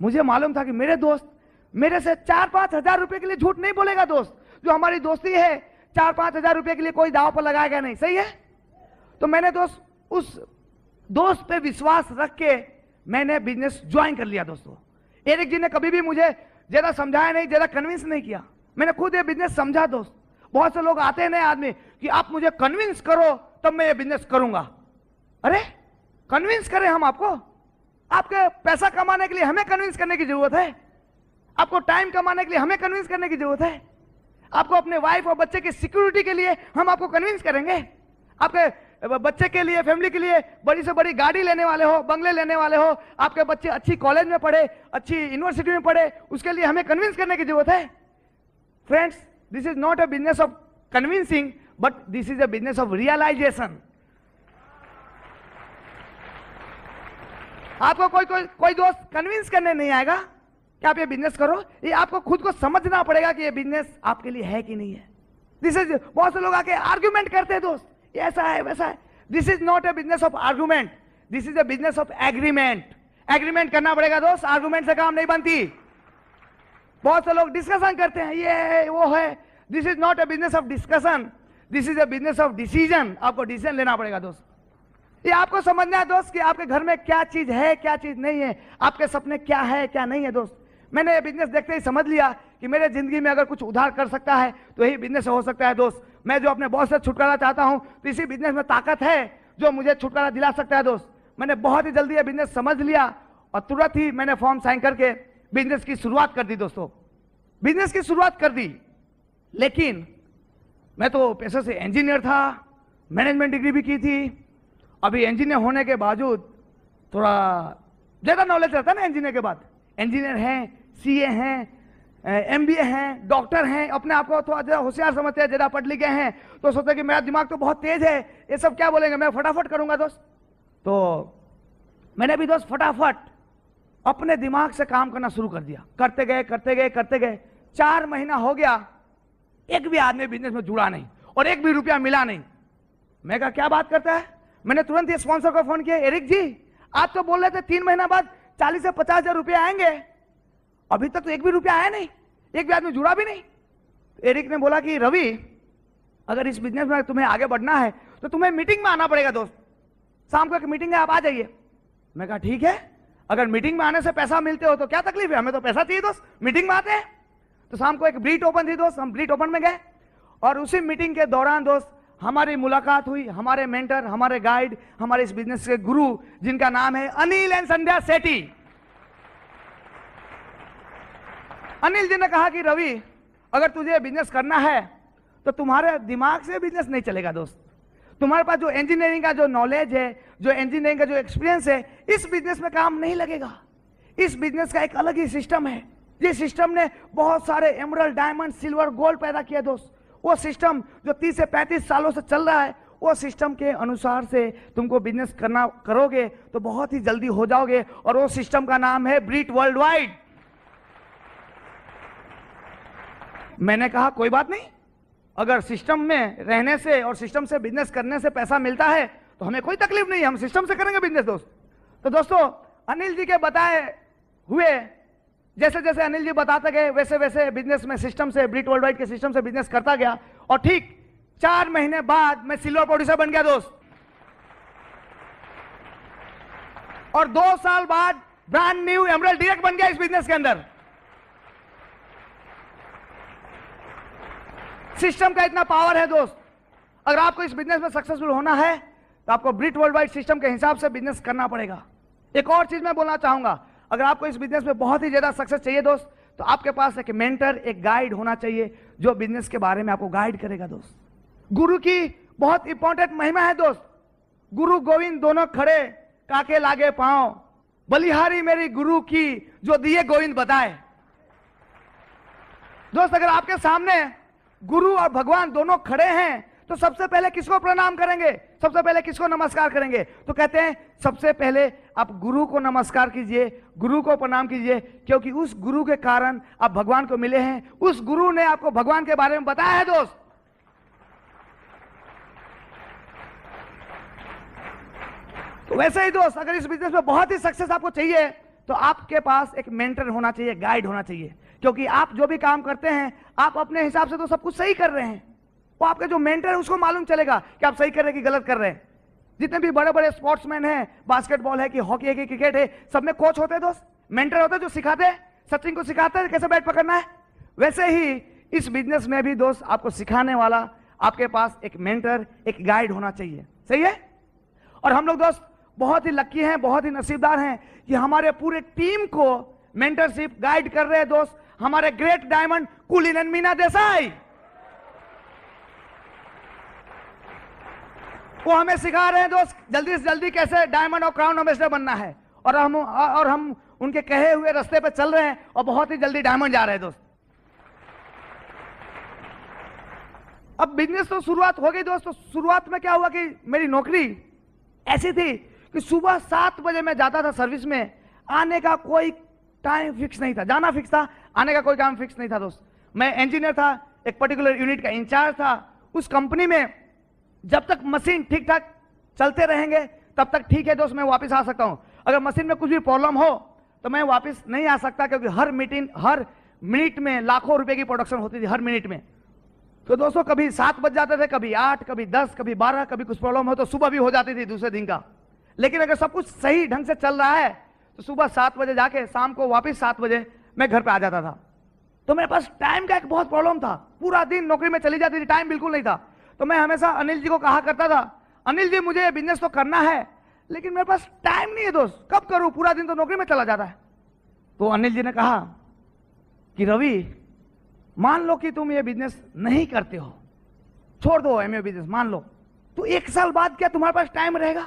मुझे मालूम था कि मेरे दोस्त मेरे से 4-5 हजार रुपए के लिए झूठ नहीं बोलेगा दोस्त। जो हमारी दोस्ती है 4-5 हजार रुपए के लिए कोई दाव पर लगाएगा नहीं, सही है। तो मैंने दोस्त उस दोस्त पे विश्वास रख के मैंने बिजनेस ज्वाइन कर लिया दोस्तों। एरिक जी ने कभी भी मुझे ज्यादा समझाया नहीं, ज्यादा कन्विंस नहीं किया, मैंने खुद ये बिजनेस समझा दोस्त। बहुत से लोग आते हैं नए आदमी कि आप मुझे कन्विंस करो तब मैं ये बिजनेस करूंगा। अरे कन्विंस करें हम आपको? आपके पैसा कमाने के लिए हमें कन्विंस करने की जरूरत है, आपको टाइम कमाने के लिए हमें कन्विंस करने की जरूरत है, आपको अपने वाइफ और बच्चे की सिक्योरिटी के लिए हम आपको कन्विंस करेंगे, आपके बच्चे के लिए, फैमिली के लिए बड़ी से बड़ी गाड़ी लेने वाले हो, बंगले लेने वाले हो, आपके बच्चे अच्छी कॉलेज में पढ़े, अच्छी यूनिवर्सिटी में पढ़े, उसके लिए हमें कन्विंस करने की जरूरत है। Friends, this is not a business of convincing, but this is a business of realization. आपको कोई दोस्त कन्विंस करने नहीं आएगा कि आप ये बिजनेस करो, ये आपको खुद को समझना पड़ेगा कि ये बिजनेस आपके लिए है कि नहीं है। दिस इज, बहुत से लोग आके आर्ग्यूमेंट करते हैं दोस्त, ये ऐसा है वैसा है। This is not a business of argument, this is a business of agreement. Agreement करना पड़ेगा दोस्त, आर्गुमेंट से काम नहीं बनती। बहुत से लोग डिस्कशन करते हैं, ये है वो है। This is not a business of discussion, this is a business of decision. आपको डिसीजन लेना पड़ेगा दोस्त। ये आपको समझना है दोस्त कि आपके घर में क्या चीज है, क्या चीज नहीं है, आपके सपने क्या है, क्या नहीं है दोस्त। मैंने ये बिजनेस देखते ही समझ लिया कि मेरे जिंदगी में अगर कुछ उधार कर सकता है तो यही बिजनेस हो सकता है दोस्त। मैं जो अपने बॉस से छुटकारा चाहता हूं तो इसी बिजनेस में ताकत है जो मुझे छुटकारा दिला सकता है दोस्त। मैंने बहुत ही जल्दी ये बिजनेस समझ लिया और तुरंत ही मैंने फॉर्म साइन करके बिजनेस की शुरुआत कर दी दोस्तों। बिजनेस की शुरुआत कर दी, लेकिन मैं तो पेशे से इंजीनियर था, मैनेजमेंट डिग्री भी की थी। अभी इंजीनियर होने के बावजूद थोड़ा ज्यादा नॉलेज रहता है ना इंजीनियर के बाद। इंजीनियर हैं, सीए हैं, एमबीए हैं, डॉक्टर हैं, अपने आप को थोड़ा ज्यादा होशियार समझते हैं, ज्यादा पढ़ लिखे हैं, तो सोचते हैं कि मेरा दिमाग तो बहुत तेज है, ये सब क्या बोलेंगे, मैं फटाफट करूंगा दोस्त। तो मैंने भी दोस्त फटाफट अपने दिमाग से काम करना शुरू कर दिया। करते गए करते गए करते गए 4 महीना हो गया, एक भी आदमी बिजनेस में जुड़ा नहीं और एक भी रुपया मिला नहीं। मैं कहा क्या बात करता है। मैंने तुरंत ये स्पॉन्सर को फोन किया, एरिक जी आप तो बोल रहे थे 3 महीना बाद 40 से 50 हजार रुपया आएंगे, अभी तक तो एक भी रुपया आया नहीं, एक भी आदमी जुड़ा भी नहीं। एरिक ने बोला कि रवि अगर इस बिजनेस में तुम्हें आगे बढ़ना है तो तुम्हें मीटिंग में आना पड़ेगा दोस्त, शाम को एक मीटिंग है आप आ जाइए। मैं कहा ठीक है, अगर मीटिंग में आने से पैसा मिलते हो तो क्या तकलीफ है, हमें तो पैसा चाहिए दोस्त, मीटिंग में आते हैं। तो शाम को एक ब्रीट ओपन थी दोस्त, हम ब्रीट ओपन में गए और उसी मीटिंग के दौरान दोस्त हमारी मुलाकात हुई हमारे मेंटर, हमारे गाइड, हमारे इस बिजनेस के गुरु जिनका नाम है अनिल एंड संध्या सेठी। अनिल जी ने कहा कि रवि अगर तुझे बिजनेस करना है तो तुम्हारे दिमाग से बिजनेस नहीं चलेगा दोस्त, तुम्हारे पास जो इंजीनियरिंग का जो नॉलेज है, जो इंजीनियरिंग का जो एक्सपीरियंस है, इस बिजनेस में काम नहीं लगेगा। इस बिजनेस का एक अलग ही सिस्टम है, जिस सिस्टम ने बहुत सारे एमरल्ड, डायमंड, सिल्वर, गोल्ड पैदा किया दोस्त। वो सिस्टम जो 30 से 35 सालों से चल रहा है, वो सिस्टम के अनुसार से तुमको बिजनेस करना करोगे तो बहुत ही जल्दी हो जाओगे, और वो सिस्टम का नाम है ब्रीट वर्ल्ड वाइड। मैंने कहा कोई बात नहीं, अगर सिस्टम में रहने से और सिस्टम से बिजनेस करने से पैसा मिलता है तो हमें कोई तकलीफ नहीं है, हम सिस्टम से करेंगे बिजनेस दोस्त। तो दोस्तों अनिल जी के बताए हुए जैसे जैसे अनिल जी बताते गए वैसे वैसे बिजनेस में सिस्टम से, ब्रीट वर्ल्ड वाइड के सिस्टम से बिजनेस करता गया, और ठीक 4 महीने बाद मैं सिल्वर प्रोड्यूसर बन गया दोस्त, और 2 साल बाद ब्रांड न्यू एमरल्ड डायरेक्ट बन गया इस बिजनेस के अंदर। सिस्टम का इतना पावर है दोस्त। अगर आपको इस बिजनेस में सक्सेसफुल होना है तो आपको ब्रीट वर्ल्ड वाइड सिस्टम के हिसाब से बिजनेस करना पड़ेगा। एक और चीज मैं बोलना चाहूंगा, अगर आपको इस बिजनेस में बहुत ही ज्यादा सक्सेस चाहिए दोस्त तो आपके पास एक मेंटर, एक गाइड होना चाहिए जो बिजनेस के बारे में आपको गाइड करेगा दोस्त। गुरु की बहुत इंपॉर्टेंट महिमा है दोस्त। गुरु गोविंद दोनों खड़े, काके लागे पांव, बलिहारी मेरी गुरु की जो दिए गोविंद बताए। दोस्त अगर आपके सामने गुरु और भगवान दोनों खड़े हैं तो सबसे पहले किसको प्रणाम करेंगे, सबसे पहले किसको नमस्कार करेंगे? तो कहते हैं सबसे पहले आप गुरु को नमस्कार कीजिए, गुरु को प्रणाम कीजिए, क्योंकि उस गुरु के कारण आप भगवान को मिले हैं, उस गुरु ने आपको भगवान के बारे में बताया है दोस्त। तो वैसे ही दोस्त अगर इस बिजनेस में बहुत ही सक्सेस आपको चाहिए तो आपके पास एक मेंटर होना चाहिए, गाइड होना चाहिए, क्योंकि आप जो भी काम करते हैं आप अपने हिसाब से तो सब कुछ सही कर रहे हैं, वो आपके जो मेंटर है उसको मालूम चलेगा कि आप सही कर रहे हैं कि गलत कर रहे हैं। जितने भी बड़े बड़े स्पोर्ट्समैन हैं, बास्केटबॉल है कि हॉकी है कि क्रिकेट है, सब में कोच होते हैं दोस्त, मेंटर होते हैं जो सिखाते हैं, सचिन को सिखाते हैं कैसे बैट पकड़ना है। वैसे ही इस बिजनेस में भी दोस्त आपको सिखाने वाला आपके पास एक मेंटर, एक गाइड होना चाहिए, सही है। और हम लोग दोस्त बहुत ही लकी हैं, बहुत ही नसीबदार हैं कि हमारे पूरे टीम को मेंटरशिप गाइड कर रहे हैं दोस्त हमारे ग्रेट डायमंड कुलीन एंड मीना देसाई। वो हमें सिखा रहे हैं दोस्त जल्दी से जल्दी कैसे डायमंड और क्राउन एम्बेसडर बनना है, और हम उनके कहे हुए रास्ते पे चल रहे हैं और बहुत ही जल्दी डायमंड जा रहे हैं दोस्त। अब बिजनेस तो शुरुआत हो गई दोस्तों। शुरुआत में क्या हुआ कि मेरी नौकरी ऐसी थी कि सुबह 7 बजे मैं जाता था सर्विस में, आने का कोई टाइम फिक्स नहीं था, जाना फिक्स था, आने का कोई काम फिक्स नहीं था दोस्त। मैं इंजीनियर था, एक पर्टिकुलर यूनिट का इंचार्ज था। उस कंपनी में जब तक मशीन ठीक ठाक चलते रहेंगे तब तक ठीक है दोस्त, मैं वापस आ सकता हूं। अगर मशीन में कुछ भी प्रॉब्लम हो तो मैं वापस नहीं आ सकता, क्योंकि हर मिनट में लाखों रुपए की प्रोडक्शन होती थी हर मिनट में। तो दोस्तों कभी 7 बज जाते थे, कभी 8, कभी 10, कभी 12, कभी कुछ प्रॉब्लम हो तो सुबह भी हो जाती थी दूसरे दिन का। लेकिन अगर सब कुछ सही ढंग से चल रहा है तो सुबह 7 बजे जाके शाम को वापस 7 बजे मैं घर पे आ जाता था। तो मेरे पास टाइम का एक बहुत प्रॉब्लम था, पूरा दिन नौकरी में चली जाती थी, टाइम बिल्कुल नहीं था। तो मैं हमेशा अनिल जी को कहा करता था, अनिल जी मुझे बिजनेस तो करना है लेकिन मेरे पास टाइम नहीं है दोस्त, कब करूं, पूरा दिन तो नौकरी में चला जाता है। तो अनिल जी ने कहा कि रवि, मान लो कि तुम ये बिजनेस नहीं करते हो, छोड़ दो एमए बिजनेस, मान लो, तो 1 साल बाद क्या तुम्हारे पास टाइम रहेगा?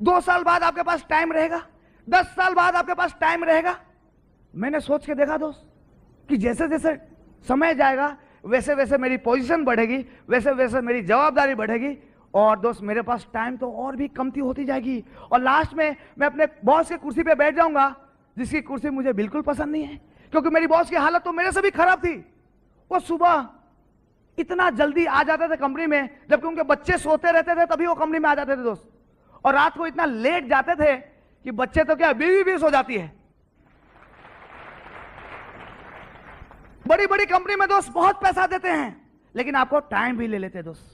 2 साल बाद आपके पास टाइम रहेगा? 10 साल बाद आपके पास टाइम रहेगा? मैंने सोच के देखा दोस्त कि जैसे जैसे समय जाएगा वैसे वैसे मेरी पोजीशन बढ़ेगी, वैसे वैसे मेरी जवाबदारी बढ़ेगी, और दोस्त मेरे पास टाइम तो और भी कमती होती जाएगी, और लास्ट में मैं अपने बॉस के कुर्सी पे बैठ जाऊंगा, जिसकी कुर्सी मुझे बिल्कुल पसंद नहीं है, क्योंकि मेरी बॉस की हालत तो मेरे से भी खराब थी। वो सुबह इतना जल्दी आ जाते थे कंपनी में, जबकि उनके बच्चे सोते रहते थे तभी वो कंपनी में आ जाते थे दोस्त, और रात को इतना लेट जाते थे कि बच्चे तो क्या, बीवी भी सो जाती है। बड़ी बड़ी कंपनी में दोस्त बहुत पैसा देते हैं लेकिन आपको टाइम भी ले लेते दोस्त,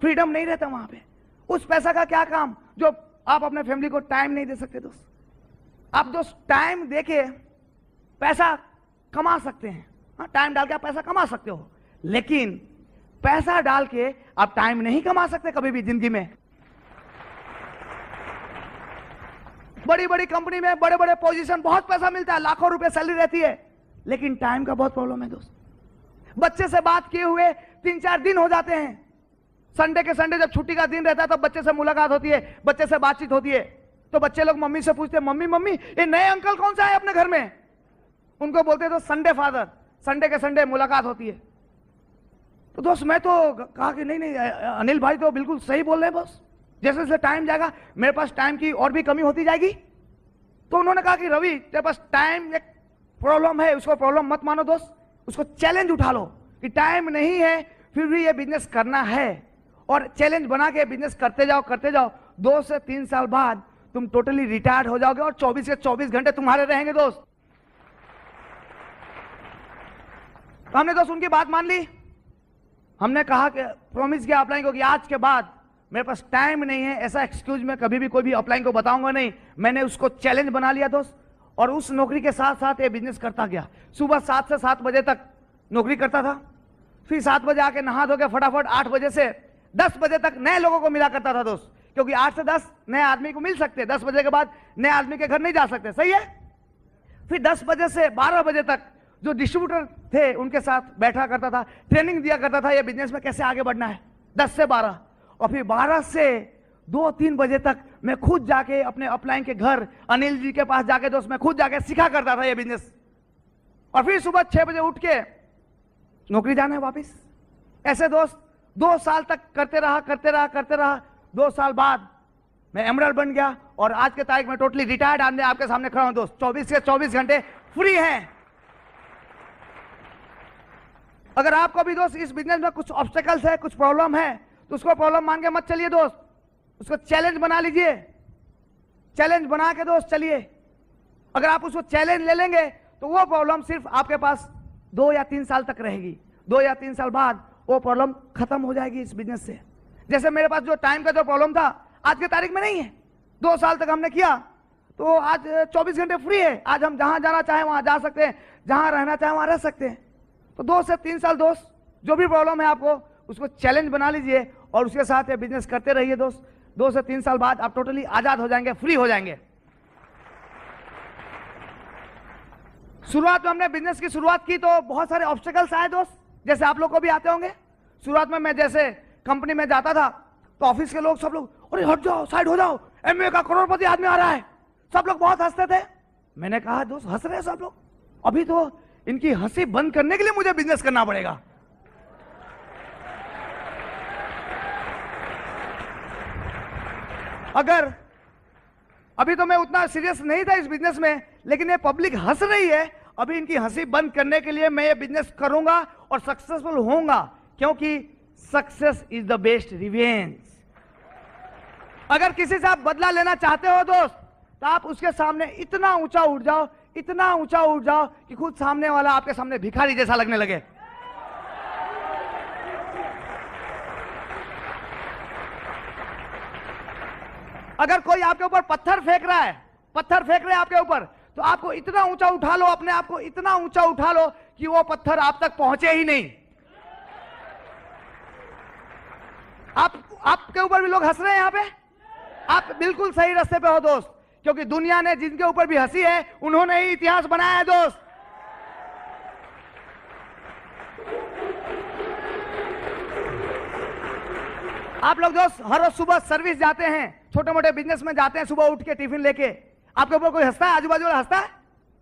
फ्रीडम नहीं रहता वहां पे। उस पैसा का क्या काम जो आप अपने फैमिली को टाइम नहीं दे सकते दोस्त। आप दोस्त टाइम देके पैसा कमा सकते हैं, हाँ, टाइम डाल के आप पैसा कमा सकते हो, लेकिन पैसा डाल के आप टाइम नहीं कमा सकते कभी भी जिंदगी में। बड़ी बड़ी कंपनी में बड़े बड़े पोजीशन, बहुत पैसा मिलता है, लाखों रुपए सैलरी रहती है, लेकिन टाइम का बहुत प्रॉब्लम है दोस्त। बच्चे से बात किए हुए 3-4 दिन हो जाते हैं, संडे के संडे जब छुट्टी का दिन रहता है तब बच्चे से मुलाकात होती है, बच्चे से बातचीत होती है, तो बच्चे लोग मम्मी से पूछते हैं, मम्मी मम्मी ये नए अंकल कौन सा है अपने घर में? उनको बोलते हैं तो संडे फादर, संडे के संडे मुलाकात होती है। तो दोस्त मैं तो कहा कि नहीं नहीं अनिल भाई तो बिल्कुल सही बोल रहे हैं बॉस, जैसे जैसे टाइम जाएगा मेरे पास टाइम की और भी कमी होती जाएगी। तो उन्होंने कहा कि रवि तेरे पास टाइम एक प्रॉब्लम है, उसको प्रॉब्लम मत मानो दोस्त, उसको चैलेंज उठा लो कि टाइम नहीं है फिर भी ये बिजनेस करना है, और चैलेंज बना के बिजनेस करते जाओ 2 से 3 साल बाद तुम टोटली रिटायर्ड हो जाओगे और 24 के 24 घंटे तुम्हारे रहेंगे दोस्त। तो हमने दोस्त उनकी बात मान ली, हमने कहा कि प्रॉमिस किया अपलाइन को कि आज के बाद मेरे पास टाइम नहीं है, ऐसा एक्सक्यूज मैं कभी भी कोई भी अपलाइन को बताऊंगा नहीं। मैंने उसको चैलेंज बना लिया दोस्त, और उस नौकरी के साथ साथ ये बिजनेस करता गया। सुबह 7 से 7 बजे तक नौकरी करता था, फिर 7 बजे आके नहा धो के फटाफट 8 बजे से 10 बजे तक नए लोगों को मिला करता था दोस्त, क्योंकि 8 से 10 नए आदमी को मिल सकते, 10 बजे के बाद नए आदमी के घर नहीं जा सकते, सही है। फिर 10 बजे से 12 बजे तक जो डिस्ट्रीब्यूटर थे उनके साथ बैठा करता था, ट्रेनिंग दिया करता था ये बिजनेस में कैसे आगे बढ़ना है, 10 से 12। और फिर 12 से 2-3 बजे तक मैं खुद जाके अपने अपलाइन के घर अनिल जी के पास जाके दोस्त मैं खुद जाके सिखा करता था ये बिजनेस, और फिर सुबह 6 बजे उठ के नौकरी जाना है वापिस। ऐसे दोस्त 2 साल तक करते रहा। 2 साल बाद मैं एमरल्ड बन गया, और आज के तारीख में टोटली रिटायर्ड आदमी आपके सामने खड़ा हूं दोस्त, 24 के 24 घंटे फ्री हैं। अगर आपको भी दोस्त इस बिजनेस में कुछ ऑब्स्टेकल्स है, कुछ प्रॉब्लम है, तो उसको प्रॉब्लम मान के मत चलिए दोस्त, उसको चैलेंज बना लीजिए, चैलेंज बना के दोस्त चलिए। अगर आप उसको चैलेंज ले लेंगे तो वो प्रॉब्लम सिर्फ आपके पास 2 या 3 साल तक रहेगी, 2 या 3 साल बाद वो प्रॉब्लम खत्म हो जाएगी इस बिजनेस से। जैसे मेरे पास जो टाइम का जो प्रॉब्लम था आज की तारीख में नहीं है, 2 साल तक हमने किया तो आज 24 घंटे फ्री है, आज हम जहां जाना चाहें वहां जा सकते हैं, जहां रहना चाहें वहां रह सकते हैं। तो 2 से 3 साल दोस्त जो भी प्रॉब्लम है आपको उसको चैलेंज बना लीजिए और उसके साथ ये बिजनेस करते रहिए दोस्त। 2 से 3 साल बाद आप टोटली आजाद हो जाएंगे, फ्री हो जाएंगे। शुरुआत में हमने बिजनेस की शुरुआत की तो बहुत सारे ऑब्स्टेकल्स आए दोस्त, जैसे आप लोग को भी आते होंगे। शुरुआत में मैं जैसे कंपनी में जाता था तो ऑफिस के लोग सब लोग, अरे हट जाओ, साइड हो जाओ, एमए का करोड़पति आदमी आ रहा है, सब लोग बहुत हंसते थे। मैंने कहा दोस्त हंस रहे हैं सब लोग, अभी तो इनकी हंसी बंद करने के लिए मुझे बिजनेस करना पड़ेगा। अगर अभी तो मैं उतना सीरियस नहीं था इस बिजनेस में, लेकिन ये पब्लिक हंस रही है, अभी इनकी हंसी बंद करने के लिए मैं ये बिजनेस करूंगा और सक्सेसफुल होऊंगा, क्योंकि success is the best revenge. अगर किसी से आप बदला लेना चाहते हो दोस्त, तो आप उसके सामने इतना ऊंचा उठ जाओ, इतना ऊंचा उठ जाओ कि खुद सामने वाला आपके सामने भिखारी जैसा लगने लगे। अगर कोई आपके ऊपर पत्थर फेंक रहा है, पत्थर फेंक रहे हैं आपके ऊपर, तो आपको इतना ऊंचा उठा लो, अपने आप को इतना ऊंचा उठा लो कि वो पत्थर आप तक पहुंचे ही नहीं। आपके ऊपर भी लोग हंस रहे हैं यहां पे, आप बिल्कुल सही रास्ते पे हो दोस्त, क्योंकि दुनिया ने जिनके ऊपर भी हंसी है उन्होंने ही इतिहास बनाया है दोस्त। आप लोग दोस्त हर रोज सुबह सर्विस जाते हैं, छोटे मोटे बिजनेस में जाते हैं, सुबह उठ के टिफिन लेके, आपके ऊपर कोई हंसता है? आजू बाजू वाला हंसता है?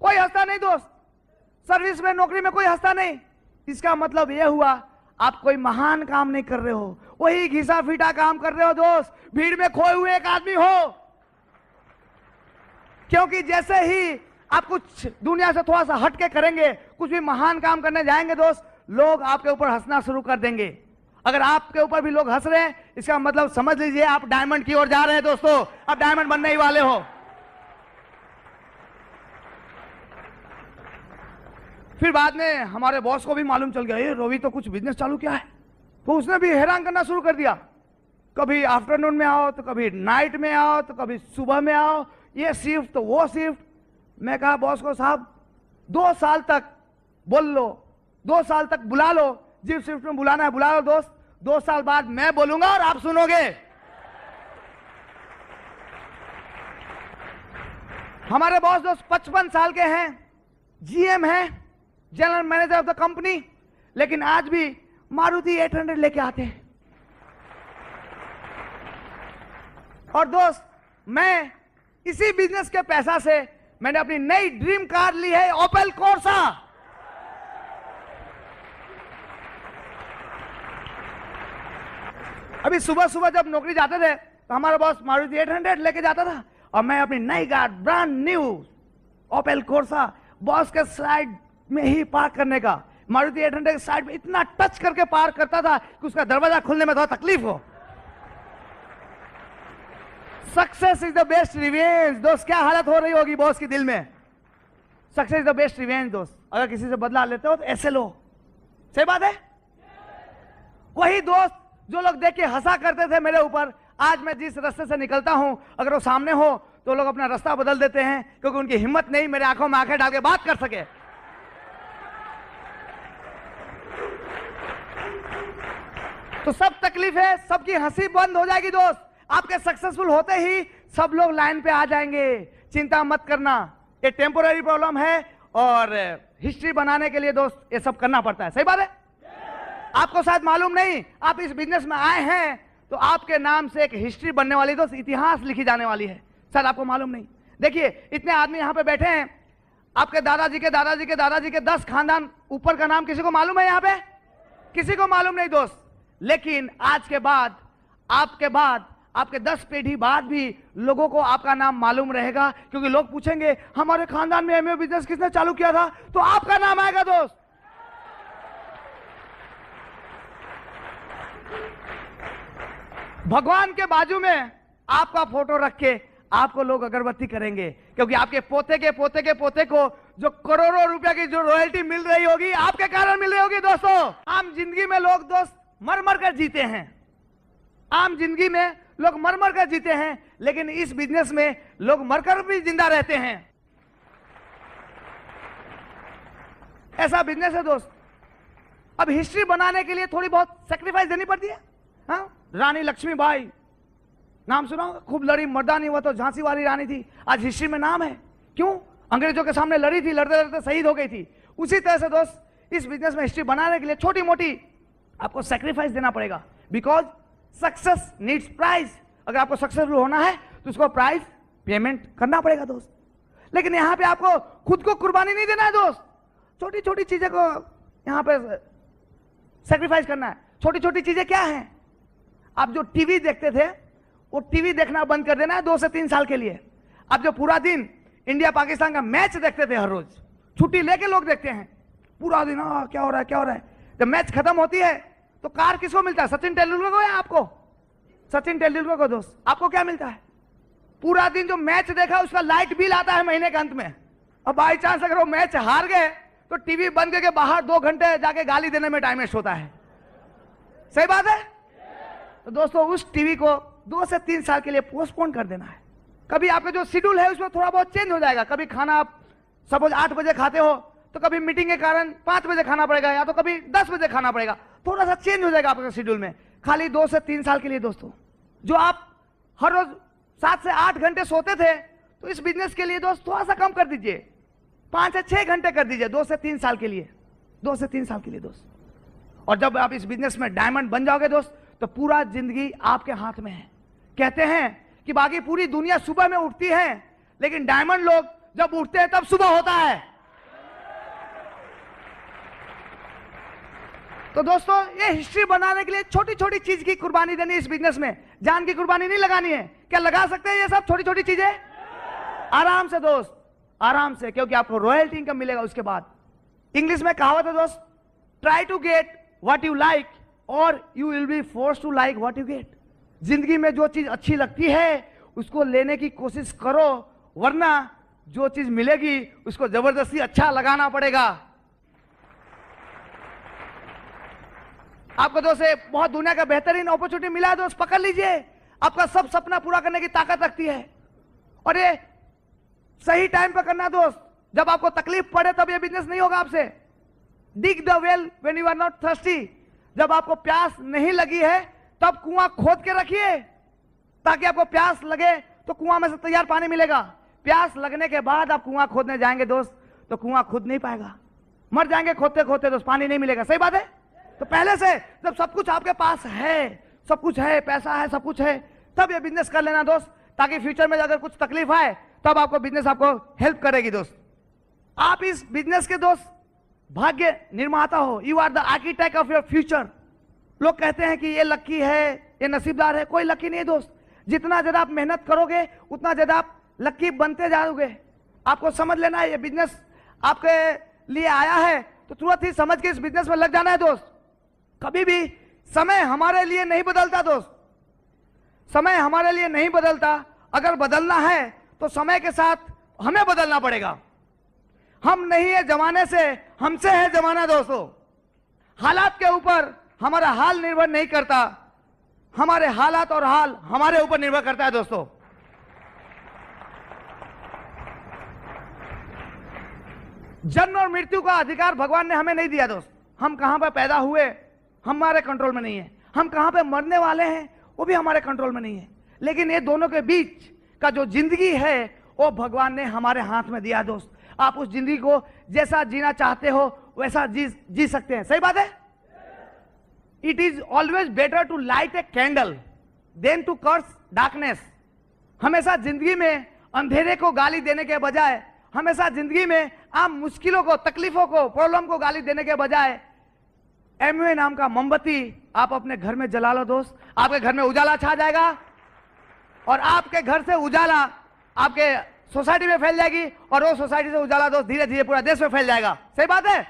कोई हंसता नहीं दोस्त। सर्विस में, नौकरी में कोई हंसता नहीं। इसका मतलब यह हुआ आप कोई महान काम नहीं कर रहे हो, वही घिसा फीटा काम कर रहे हो दोस्त, भीड़ में खोए हुए एक आदमी हो। क्योंकि जैसे ही आप कुछ दुनिया से थोड़ा सा हटके करेंगे, कुछ भी महान काम करने जाएंगे दोस्त, लोग आपके ऊपर हंसना शुरू कर देंगे। अगर आपके ऊपर भी लोग हंस रहे हैं, इसका मतलब समझ लीजिए आप डायमंड की ओर जा रहे हैं दोस्तों, आप डायमंड बनने ही वाले हो। फिर बाद में हमारे बॉस को भी मालूम चल गया, ये रवि तो कुछ बिजनेस चालू किया है, तो उसने भी हैरान करना शुरू कर दिया। कभी आफ्टरनून में आओ, तो कभी नाइट में आओ, तो कभी सुबह में आओ, ये शिफ्ट तो वो शिफ्ट। मैं कहा बॉस को, साहब 2 साल तक बोल लो, 2 साल तक बुला लो, जिस शिफ्ट में बुलाना है बुला लो दोस्त, 2 साल बाद मैं बोलूंगा और आप सुनोगे। हमारे बॉस दोस्त 55 साल के हैं, जीएम हैं, general manager of the company, लेकिन आज भी मारुति 800 लेके आते हैं। और दोस्त मैं इसी बिजनेस के पैसा से मैंने अपनी नई ड्रीम कार ली है, ओपेल कोर्सा। अभी सुबह सुबह जब नौकरी जाते थे तो हमारा बॉस मारुति 800 लेके जाता था, और मैं अपनी नई car brand new Opel Corsa boss के साइड में ही पार्क करने का, मारुति 800 के साइड में इतना टच करके पार्क करता था कि उसका दरवाजा खुलने में थोड़ा तकलीफ हो। Success is the best revenge दोस्त। क्या हालत हो रही होगी बॉस की दिल में? Success is the best revenge दोस्त। अगर किसी से बदला लेते हो तो ऐसे लो, सही बात है। वही दोस्त जो लोग देख के हंसा करते थे मेरे ऊपर, आज मैं जिस रास्ते से निकलता हूं, अगर वो सामने हो तो लोग अपना रास्ता बदल देते हैं, क्योंकि उनकी हिम्मत नहीं मेरे आंखों में आंखें डाल के बात कर सके। तो सब तकलीफ है, सबकी हंसी बंद हो जाएगी दोस्त। आपके सक्सेसफुल होते ही सब लोग लाइन पे आ जाएंगे। चिंता मत करना, ये टेम्पोररी प्रॉब्लम है, और हिस्ट्री बनाने के लिए दोस्त ये सब करना पड़ता है, सही बात है। आपको शायद मालूम नहीं, आप इस बिजनेस में आए हैं तो आपके नाम से एक हिस्ट्री बनने वाली दोस्त, इतिहास लिखी जाने वाली है, शायद आपको मालूम नहीं। देखिए इतने आदमी यहां पे बैठे हैं, आपके दादाजी के दादाजी के दादाजी के 10 खानदान ऊपर का नाम किसी को मालूम है? यहां पे किसी को मालूम नहीं दोस्त। लेकिन आज के बाद, आपके बाद, आपके 10 पीढ़ी बाद भी लोगों को आपका नाम मालूम रहेगा, क्योंकि लोग पूछेंगे हमारे खानदान में एमवे बिजनेस किसने चालू किया था, तो आपका नाम आएगा दोस्त। भगवान के बाजू में आपका फोटो रख के आपको लोग अगरबत्ती करेंगे, क्योंकि आपके पोते के पोते के पोते को जो करोड़ों रुपया की जो रॉयल्टी मिल रही होगी, आपके कारण मिल रही होगी दोस्तों। आम जिंदगी में लोग दोस्त मर मर कर जीते हैं, आम जिंदगी में लोग मर मर कर जीते हैं, लेकिन इस बिजनेस में लोग मरकर भी जिंदा रहते हैं। ऐसा बिजनेस है दोस्त। अब हिस्ट्री बनाने के लिए थोड़ी बहुत सेक्रीफाइस देनी पड़ती है। हाँ, रानी लक्ष्मीबाई नाम सुना होगा, खूब लड़ी मर्दानी, वो तो झांसी वाली रानी थी, आज हिस्ट्री में नाम है। क्यों? अंग्रेजों के सामने लड़ी थी, लड़ते लड़ते शहीद हो गई थी। उसी तरह से दोस्त इस बिजनेस में हिस्ट्री बनाने के लिए छोटी मोटी आपको सेक्रीफाइस देना पड़ेगा, बिकॉज सक्सेस नीड्स प्राइस। अगर आपको सक्सेसफुल होना है तो उसको प्राइस पेमेंट करना पड़ेगा दोस्त। लेकिन यहां पे आपको खुद को कुर्बानी नहीं देना है दोस्त, छोटी छोटी चीजें को यहां पे सेक्रीफाइस करना है। छोटी छोटी चीजें क्या हैं? आप जो टीवी देखते थे वो टीवी देखना बंद कर देना है 2 से 3 साल के लिए। आप जो पूरा दिन इंडिया पाकिस्तान का मैच देखते थे, हर रोज छुट्टी लेके लोग देखते हैं पूरा दिन, क्या हो रहा है क्या हो रहा है। जब मैच खत्म होती है तो कार किसको मिलता है? सचिन तेंदुलकर को या आपको? सचिन तेंदुलकर को दोस्त। आपको क्या मिलता है? पूरा दिन जो मैच देखा उसका लाइट बिल आता है महीने के अंत में। अब बाई चांस अगर वो मैच हार गए तो टीवी बंद करके बाहर 2 घंटे जाके गाली देने में टाइम वेस्ट होता है। सही बात है। तो दोस्तों उस टीवी को 2 से 3 साल के लिए पोस्टपोन कर देना है। कभी आपका जो शेड्यूल है उसमें थोड़ा बहुत चेंज हो जाएगा। कभी खाना आप सपोज 8 बजे खाते हो तो कभी मीटिंग के कारण 5 बजे खाना पड़ेगा, या तो कभी 10 बजे खाना पड़ेगा। थोड़ा सा चेंज हो जाएगा आपके शेड्यूल में, खाली 2 से 3 साल के लिए। दोस्तों जो आप हर रोज 7 से 8 घंटे सोते थे तो इस बिजनेस के लिए दोस्त थोड़ा सा कम कर दीजिए, 5 से 6 घंटे कर दीजिए 2 से 3 साल के लिए। 2 से 3 साल के लिए दोस्त। और जब आप इस बिजनेस में डायमंड बन जाओगे दोस्त तो पूरा जिंदगी आपके हाथ में है। कहते हैं कि बाकी पूरी दुनिया सुबह में उठती है, लेकिन डायमंड लोग जब उठते हैं तब सुबह होता है। तो दोस्तों ये हिस्ट्री बनाने के लिए छोटी छोटी चीज की कुर्बानी देनी इस बिजनेस में, जान की कुर्बानी नहीं लगानी है। क्या लगा सकते हैं ये सब छोटी छोटी चीजें? आराम से दोस्त, आराम से, क्योंकि आपको रॉयल्टी इनकम मिलेगा उसके बाद। इंग्लिश में कहावत है दोस्त, try to get what you like और you will be forced to like what you get. जिंदगी में जो चीज अच्छी लगती है उसको लेने की कोशिश करो, वरना जो चीज मिलेगी उसको जबरदस्ती अच्छा लगाना पड़ेगा। आपको दोस्त बहुत दुनिया का बेहतरीन अपॉर्चुनिटी मिला है दोस्त, पकड़ लीजिए। आपका सब सपना पूरा करने की ताकत रखती है, और ये सही टाइम पर करना दोस्त। जब आपको तकलीफ पड़े तब ये बिजनेस नहीं होगा आपसे। Dig the well when you are not thirsty. जब आपको प्यास नहीं लगी है तब कुआं खोद के रखिए, ताकि आपको प्यास लगे तो कुआं में से तैयार पानी मिलेगा। प्यास लगने के बाद आप कुआं खोदने जाएंगे दोस्त तो कुआं खुद नहीं पाएगा, मर जाएंगे खोदते खोदते दोस्त, पानी नहीं मिलेगा। सही बात है। तो पहले से जब सब कुछ आपके पास है, सब कुछ है, पैसा है, सब कुछ है, तब ये बिजनेस कर लेना दोस्त, ताकि फ्यूचर में अगर कुछ तकलीफ आए तब आपको बिजनेस आपको हेल्प करेगी दोस्त। आप इस बिजनेस के दोस्त भाग्य निर्माता हो। You are the architect of your future. लोग कहते हैं कि ये लकी है, ये नसीबदार है। कोई लकी नहीं है दोस्त। जितना ज्यादा आप मेहनत करोगे उतना ज्यादा आप लकी बनते जाओगे। आपको समझ लेना है ये बिजनेस आपके लिए आया है तो तुरंत ही समझ के इस बिजनेस में लग जाना है दोस्त। कभी भी समय हमारे लिए नहीं बदलता दोस्त, समय हमारे लिए नहीं बदलता। अगर बदलना है तो समय के साथ हमें बदलना पड़ेगा। हम नहीं है जमाने से, हमसे है जमाना दोस्तों। हालात के ऊपर हमारा हाल निर्भर नहीं करता, हमारे हालात और हाल हमारे ऊपर निर्भर करता है दोस्तों। जन्म और मृत्यु का अधिकार भगवान ने हमें नहीं दिया दोस्त। हम कहां पर पैदा हुए हमारे कंट्रोल में नहीं है, हम कहां पे मरने वाले हैं वो भी हमारे कंट्रोल में नहीं है। लेकिन ये दोनों के बीच का जो जिंदगी है वो भगवान ने हमारे हाथ में दिया दोस्त। आप उस जिंदगी को जैसा जीना चाहते हो वैसा जी सकते हैं। सही बात है। It is always better to light a candle than to curse darkness. हमेशा जिंदगी में अंधेरे को गाली देने के बजाय, हमेशा जिंदगी में आप मुश्किलों को, तकलीफों को, प्रॉब्लम को गाली देने के बजाय एमवे नाम का मोमबत्ती आप अपने घर में जला लो दोस्त। आपके घर में उजाला छा जाएगा और आपके घर से उजाला आपके सोसाइटी में फैल जाएगी, और वो सोसाइटी से उजाला दोस्त धीरे धीरे पूरा देश में फैल जाएगा। सही बात है।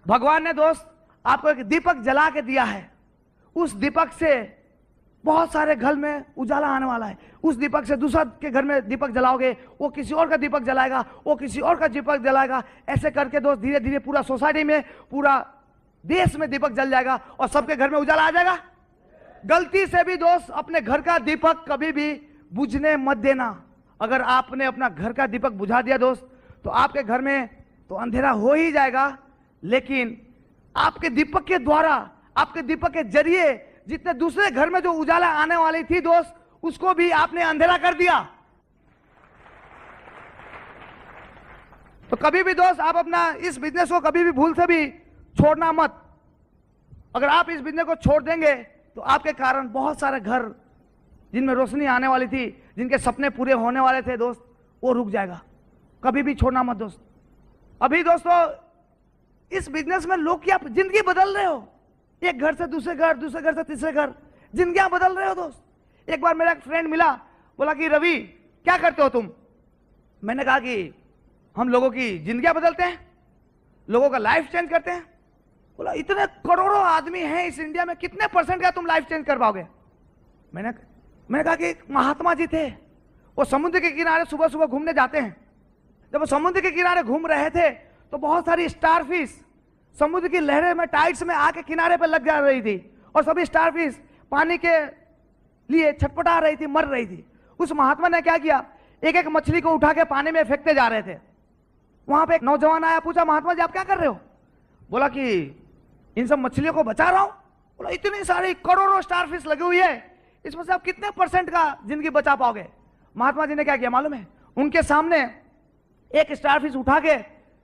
भगवान ने दोस्त आपको एक दीपक जला के दिया है। उस दीपक से बहुत सारे घर में उजाला आने वाला है। उस दीपक से दूसरा के घर में दीपक जलाओगे, वो किसी और का दीपक जलाएगा, वो किसी और का दीपक जलाएगा। ऐसे करके दोस्त धीरे धीरे पूरा सोसाइटी में, पूरा देश में दीपक जल जाएगा और सबके घर में उजाला आ जाएगा। गलती से भी दोस्त अपने घर का दीपक कभी भी बुझने मत देना। अगर आपने अपना घर का दीपक बुझा दिया दोस्त तो आपके घर में तो अंधेरा हो ही जाएगा, लेकिन आपके दीपक के द्वारा, आपके दीपक के जरिए जितने दूसरे घर में जो उजाला आने वाली थी दोस्त उसको भी आपने अंधेरा कर दिया। तो कभी भी दोस्त आप अपना इस बिजनेस को कभी भी भूल से भी छोड़ना मत। अगर आप इस बिजनेस को छोड़ देंगे तो आपके कारण बहुत सारे घर जिनमें रोशनी आने वाली थी, जिनके सपने पूरे होने वाले थे दोस्त, वो रुक जाएगा। कभी भी छोड़ना मत दोस्त। अभी दोस्तों इस बिजनेस में लोग क्या जिंदगी बदल रहे हो, एक घर से दूसरे घर, दूसरे घर से तीसरे घर, जिंदगियां बदल रहे हो दोस्त। एक बार मेरा एक फ्रेंड मिला, बोला कि रवि क्या करते हो तुम? मैंने कहा कि हम लोगों की जिंदगियां बदलते हैं, लोगों का लाइफ चेंज करते हैं। बोला इतने करोड़ों आदमी हैं इस इंडिया में, कितने % का तुम लाइफ चेंज कर पाओगे? मैंने कहा कि महात्मा जी थे, वो समुद्र के किनारे सुबह सुबह घूमने जाते हैं। जब वो समुद्र के किनारे घूम रहे थे तो बहुत सारी स्टारफिश समुद्र की लहरें में, टाइड्स में आके किनारे पर लग जा रही थी और सभी स्टारफिश पानी के लिए छटपटा रही थी, मर रही थी। उस महात्मा ने क्या किया, एक एक मछली को उठा के पानी में फेंकते जा रहे थे। वहां पे एक नौजवान आया, पूछा महात्मा जी आप क्या कर रहे हो? बोला कि इन सब मछलियों को बचा रहा हूं। बोला इतनी सारी करोड़ों स्टारफिश लगी हुई है, इसमें से आप कितने % का जिंदगी बचा पाओगे? महात्मा जी ने क्या किया मालूम है? उनके सामने एक स्टारफिश उठा के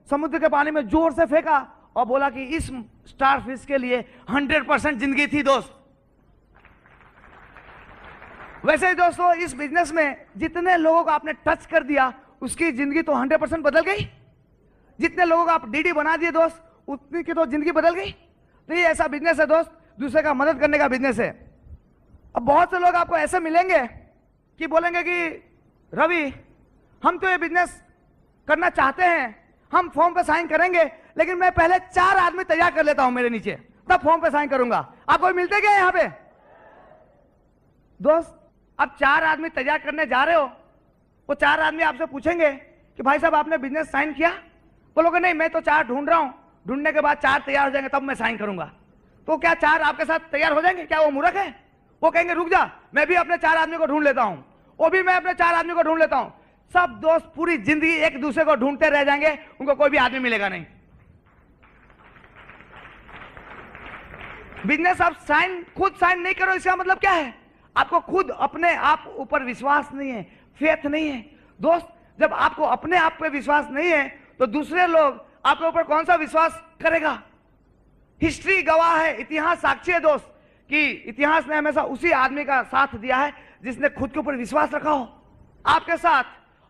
समुद्र के पानी में जोर से फेंका और बोला कि इस स्टारफिश के लिए 100% जिंदगी थी दोस्त। वैसे ही दोस्तों इस बिजनेस में जितने लोगों को आपने टच कर दिया उसकी जिंदगी तो 100% बदल गई। जितने लोगों को आप डीडी बना दिए दोस्त उतनी की तो जिंदगी बदल गई। तो ये ऐसा बिजनेस है दोस्त, दूसरे का मदद करने का बिजनेस है। अब बहुत से लोग आपको ऐसे मिलेंगे कि बोलेंगे कि रवि हम तो ये बिजनेस करना चाहते हैं, हम फॉर्म पे साइन करेंगे, लेकिन मैं पहले 4 आदमी तैयार कर लेता हूं मेरे नीचे, तब फॉर्म पे साइन करूंगा। आप कोई मिलते क्या यहां पे? दोस्त अब 4 आदमी तैयार करने जा रहे हो, वो 4 आदमी आपसे पूछेंगे कि भाई साहब आपने बिजनेस साइन किया? बोलोगे नहीं मैं तो 4 ढूंढ रहा हूं, ढूंढने के बाद 4 तैयार हो जाएंगे तब मैं साइन करूंगा। तो क्या 4 आपके साथ तैयार हो जाएंगे? क्या वो मूर्ख है? वो कहेंगे रुक जा, मैं भी अपने 4 आदमी को ढूंढ लेता हूं, वो भी मैं अपने 4 आदमी को ढूंढ लेता हूं। सब दोस्त पूरी जिंदगी एक दूसरे को ढूंढते रह जाएंगे, उनको कोई भी आदमी मिलेगा नहीं। बिजनेस आप खुद साइन नहीं करो, इसका मतलब क्या है? आपको खुद अपने आप ऊपर विश्वास नहीं है, फेथ नहीं है। दोस्त जब आपको अपने आप पे विश्वास नहीं है तो दूसरे लोग आपके ऊपर कौन सा विश्वास करेगा? हिस्ट्री गवाह है, इतिहास साक्षी है दोस्त कि इतिहास ने हमेशा उसी आदमी का साथ दिया है जिसने खुद के ऊपर विश्वास रखा हो। आपके साथ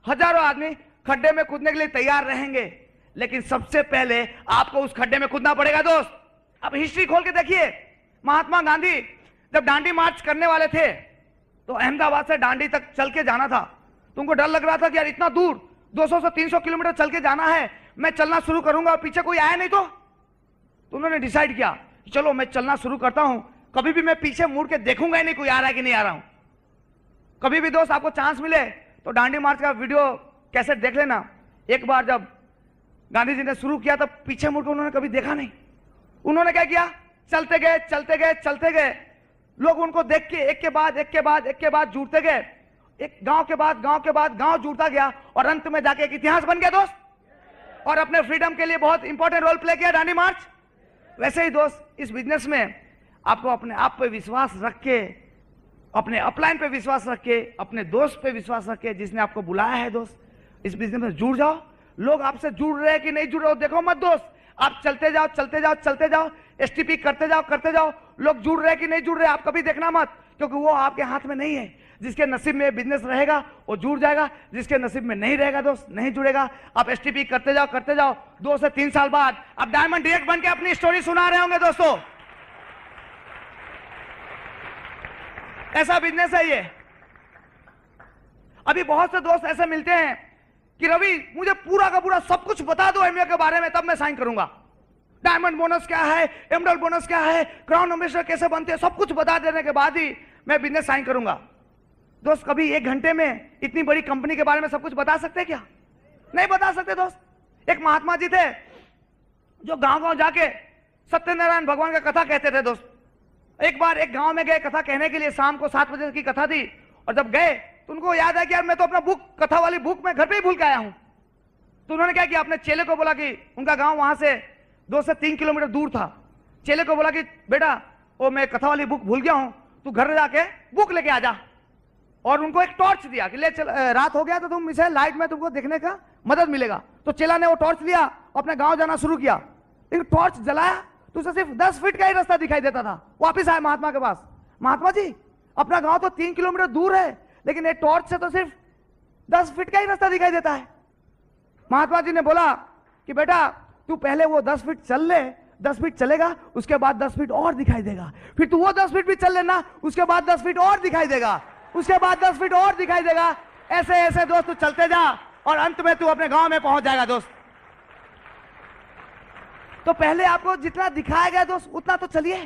हजारों आदमी खड्डे में कूदने के लिए तैयार रहेंगे, लेकिन सबसे पहले आपको उस खड्डे में कूदना पड़ेगा दोस्त। अब हिस्ट्री खोल के देखिए, महात्मा गांधी जब डांडी मार्च करने वाले थे तो अहमदाबाद से डांडी तक चल के जाना था। तुमको डर लग रहा था कि यार इतना दूर 200 से 300 किलोमीटर चल के जाना है, मैं चलना शुरू करूंगा और पीछे कोई आया नहीं तो उन्होंने डिसाइड किया चलो मैं चलना शुरू करता हूं, कभी भी मैं पीछे मुड़ के देखूंगा ही नहीं कोई आ रहा है कि नहीं आ रहा हूं। कभी भी दोस्त आपको चांस मिले तो डांडी मार्च का वीडियो कैसेट देख लेना। एक बार जब गांधी जी ने शुरू किया तब पीछे मुड़ के उन्होंने कभी देखा नहीं। उन्होंने क्या किया, चलते गए चलते गए चलते गए, लोग उनको देख के एक के बाद एक के बाद एक के बाद जुड़ते गए, एक गांव के बाद गांव के बाद गांव जुड़ता गया और अंत में जाके एक इतिहास बन गया दोस्त। और अपने फ्रीडम के लिए बहुत इंपॉर्टेंट रोल प्ले किया डांडी मार्च। वैसे ही दोस्त इस बिजनेस में आपको अपने आप पे विश्वास रख के, अपने अपलाइन पे विश्वास रख के, अपने दोस्त पे विश्वास रख के जिसने आपको बुलाया है दोस्त इस बिजनेस में जुड़ जाओ। लोग आपसे जुड़ रहे हैं कि नहीं जुड़ रहे हो देखो मत दोस्त, आप चलते जाओ चलते जाओ चलते जाओ, एसटीपी करते जाओ। लोग जुड़ रहे हैं कि नहीं जुड़ रहे आप कभी देखना मत, क्योंकि वो आपके हाथ में नहीं है। जिसके नसीब में बिजनेस रहेगा वो जुड़ जाएगा, जिसके नसीब में नहीं रहेगा दोस्त नहीं जुड़ेगा। आप एसटीपी करते जाओ 2 से 3 साल बाद आप डायमंड डायरेक्ट बन के अपनी स्टोरी सुना रहे होंगे दोस्तों। ऐसा बिजनेस है ये। अभी बहुत से दोस्त ऐसे मिलते हैं कि रवि मुझे पूरा का पूरा सब कुछ बता दो एमबीए के बारे में तब मैं साइन करूंगा। डायमंड बोनस क्या है, एमरल्ड बोनस क्या है, क्राउन एम्बेसडर कैसे बनते हैं, सब कुछ बता देने के बाद ही मैं बिजनेस साइन करूंगा। दोस्त कभी 1 घंटे में इतनी बड़ी कंपनी के बारे में सब कुछ बता सकते क्या? नहीं बता सकते दोस्त। एक महात्मा जी थे जो गांव-गांव जाके सत्यनारायण भगवान का कथा कहते थे दोस्त। एक बार एक गांव में गए कथा कहने के लिए, शाम को 7 बजे की कथा थी और जब गए तो उनको याद है कि यार मैं तो अपना बुक, कथा वाली बुक मैं घर पे ही भूल के आया हूं। तो उन्होंने क्या किया, अपने चेले को बोला कि उनका गांव वहां से 2 से 3 किलोमीटर दूर था। चेले को बोला कि बेटा वो मैं कथा वाली बुक भूल गया हूं, तू घर जाके बुक लेके आ जा। और उनको एक टॉर्च दिया कि ले चल, रात हो गया तो तुम इसे लाइट में तुमको देखने का मदद मिलेगा। तो चेला ने वो टॉर्च लिया, अपने गांव जाना शुरू किया। लेकिन टॉर्च जलाया तो उसे सिर्फ 10 फीट का ही रास्ता दिखाई देता था। वापिस आए महात्मा के पास, महात्मा जी अपना गांव तो 3 किलोमीटर दूर है, लेकिन ये टॉर्च से तो सिर्फ 10 फीट का ही रास्ता दिखाई देता है। महात्मा जी ने बोला कि बेटा तू पहले वो 10 फीट चल ले, 10 फीट चलेगा उसके बाद 10 फीट और दिखाई देगा, फिर तू वो 10 फीट भी चल लेना, उसके बाद 10 फीट और दिखाई देगा, उसके बाद 10 फीट और दिखाई देगा। ऐसे ऐसे दोस्त तू चलते जा और अंत में तू अपने गांव में पहुंच जाएगा दोस्त। तो पहले आपको जितना दिखाया गया दोस्त उतना तो चलिए,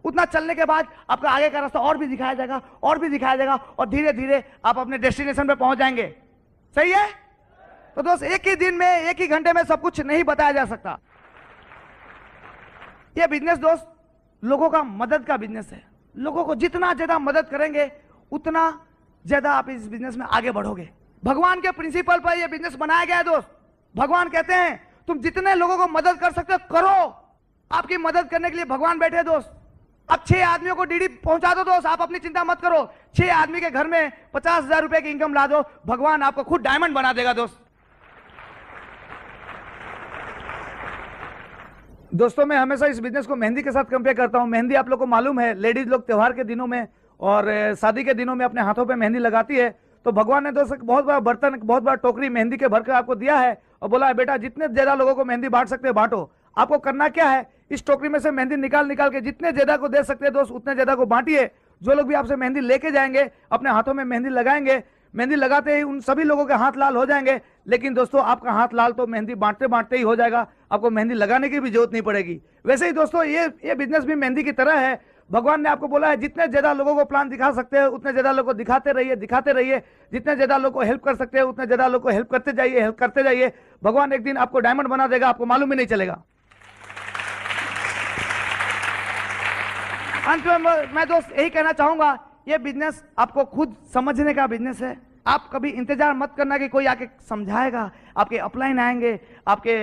उतना चलने के बाद आपका आगे का रास्ता और भी दिखाया जाएगा, और भी दिखाया जाएगा, और धीरे धीरे आप अपने डेस्टिनेशन पे पहुंच जाएंगे। सही है? तो दोस्त, एक ही दिन में, एक ही घंटे में सब कुछ नहीं बताया जा सकता। ये बिजनेस दोस्त लोगों का मदद का बिजनेस है। लोगों को जितना ज्यादा मदद करेंगे उतना ज्यादा आप इस बिजनेस में आगे बढ़ोगे। भगवान के प्रिंसिपल पर यह बिजनेस बनाया गया है दोस्त। भगवान कहते हैं तुम जितने लोगों को मदद कर सकते हो करो। आपकी मदद करने के लिए भगवान बैठे दोस्त। अब 6 आदमियों को डीडी पहुंचा दो दोस्त, आप अपनी चिंता मत करो। 6 आदमी के घर में 50,000 रुपए की इनकम ला दो, भगवान आपको खुद डायमंड बना देगा दोस्त। दोस्तों, मैं हमेशा इस बिजनेस को मेहंदी के साथ कंपेयर करता हूं। मेहंदी आप लोग को मालूम है, लेडीज लोग त्योहार के दिनों में और शादी के दिनों में अपने हाथों पे मेहंदी लगाती है। तो भगवान ने दोस्त बहुत बड़ा बर्तन, बहुत बड़ा टोकरी मेहंदी के भरकर आपको दिया है और बोला है बेटा जितने ज्यादा लोगों को मेहंदी बांट सकते हैं बांटो। आपको करना क्या है, इस टोकरी में से मेहंदी निकाल निकाल के जितने ज्यादा को दे सकते हैं दोस्त उतने ज्यादा को बांटिए। जो लोग भी आपसे मेहंदी लेके जाएंगे अपने हाथों में मेहंदी लगाएंगे, मेहंदी लगाते ही उन सभी लोगों के हाथ लाल हो जाएंगे। लेकिन दोस्तों, आपका हाथ लाल तो मेहंदी बांटते बांटते ही हो जाएगा, आपको मेहंदी लगाने की भी जरूरत नहीं पड़ेगी। वैसे ही दोस्तों, ये बिजनेस भी मेहंदी की तरह है। भगवान ने आपको बोला है जितने ज्यादा लोगों को प्लान दिखा सकते हैं उतने ज्यादा लोगों को दिखाते रहिए, दिखाते रहिए। जितने ज्यादा लोगों को हेल्प कर सकते हैं उतने ज्यादा लोगों को हेल्प करते जाइए, हेल्प करते जाइए। भगवान एक दिन आपको डायमंड बना देगा, आपको मालूम ही नहीं चलेगा। अंत में मैं दोस्त यही कहना चाहूंगा, ये बिजनेस आपको खुद समझने का बिजनेस है। आप कभी इंतजार मत करना कि कोई आके समझाएगा। आपके अपलाइन आएंगे, आपके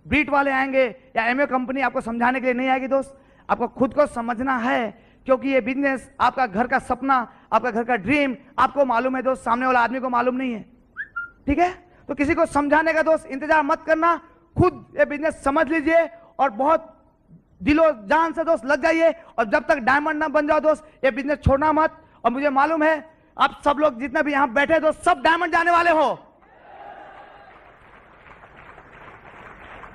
ब्रीट वाले आएंगे या एमए कंपनी आपको समझाने के लिए नहीं आएगी दोस्त। आपको खुद को समझना है, क्योंकि ये बिजनेस आपका घर का सपना, आपका घर का ड्रीम आपको मालूम है दोस्त, सामने वाला आदमी को मालूम नहीं है। ठीक है? तो किसी को समझाने का दोस्त इंतजार मत करना, खुद ये बिजनेस समझ लीजिए और बहुत दिलो जान से दोस्त लग जाइए। और जब तक डायमंड ना बन जाओ दोस्त, ये बिजनेस छोड़ना मत। और मुझे मालूम है आप सब लोग जितने भी यहां बैठे दोस्त सब डायमंड जाने वाले हो।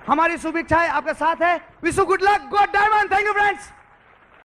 हमारी शुभेच्छाएं आपके साथ है। Wish you good luck, God diamond. Thank you friends.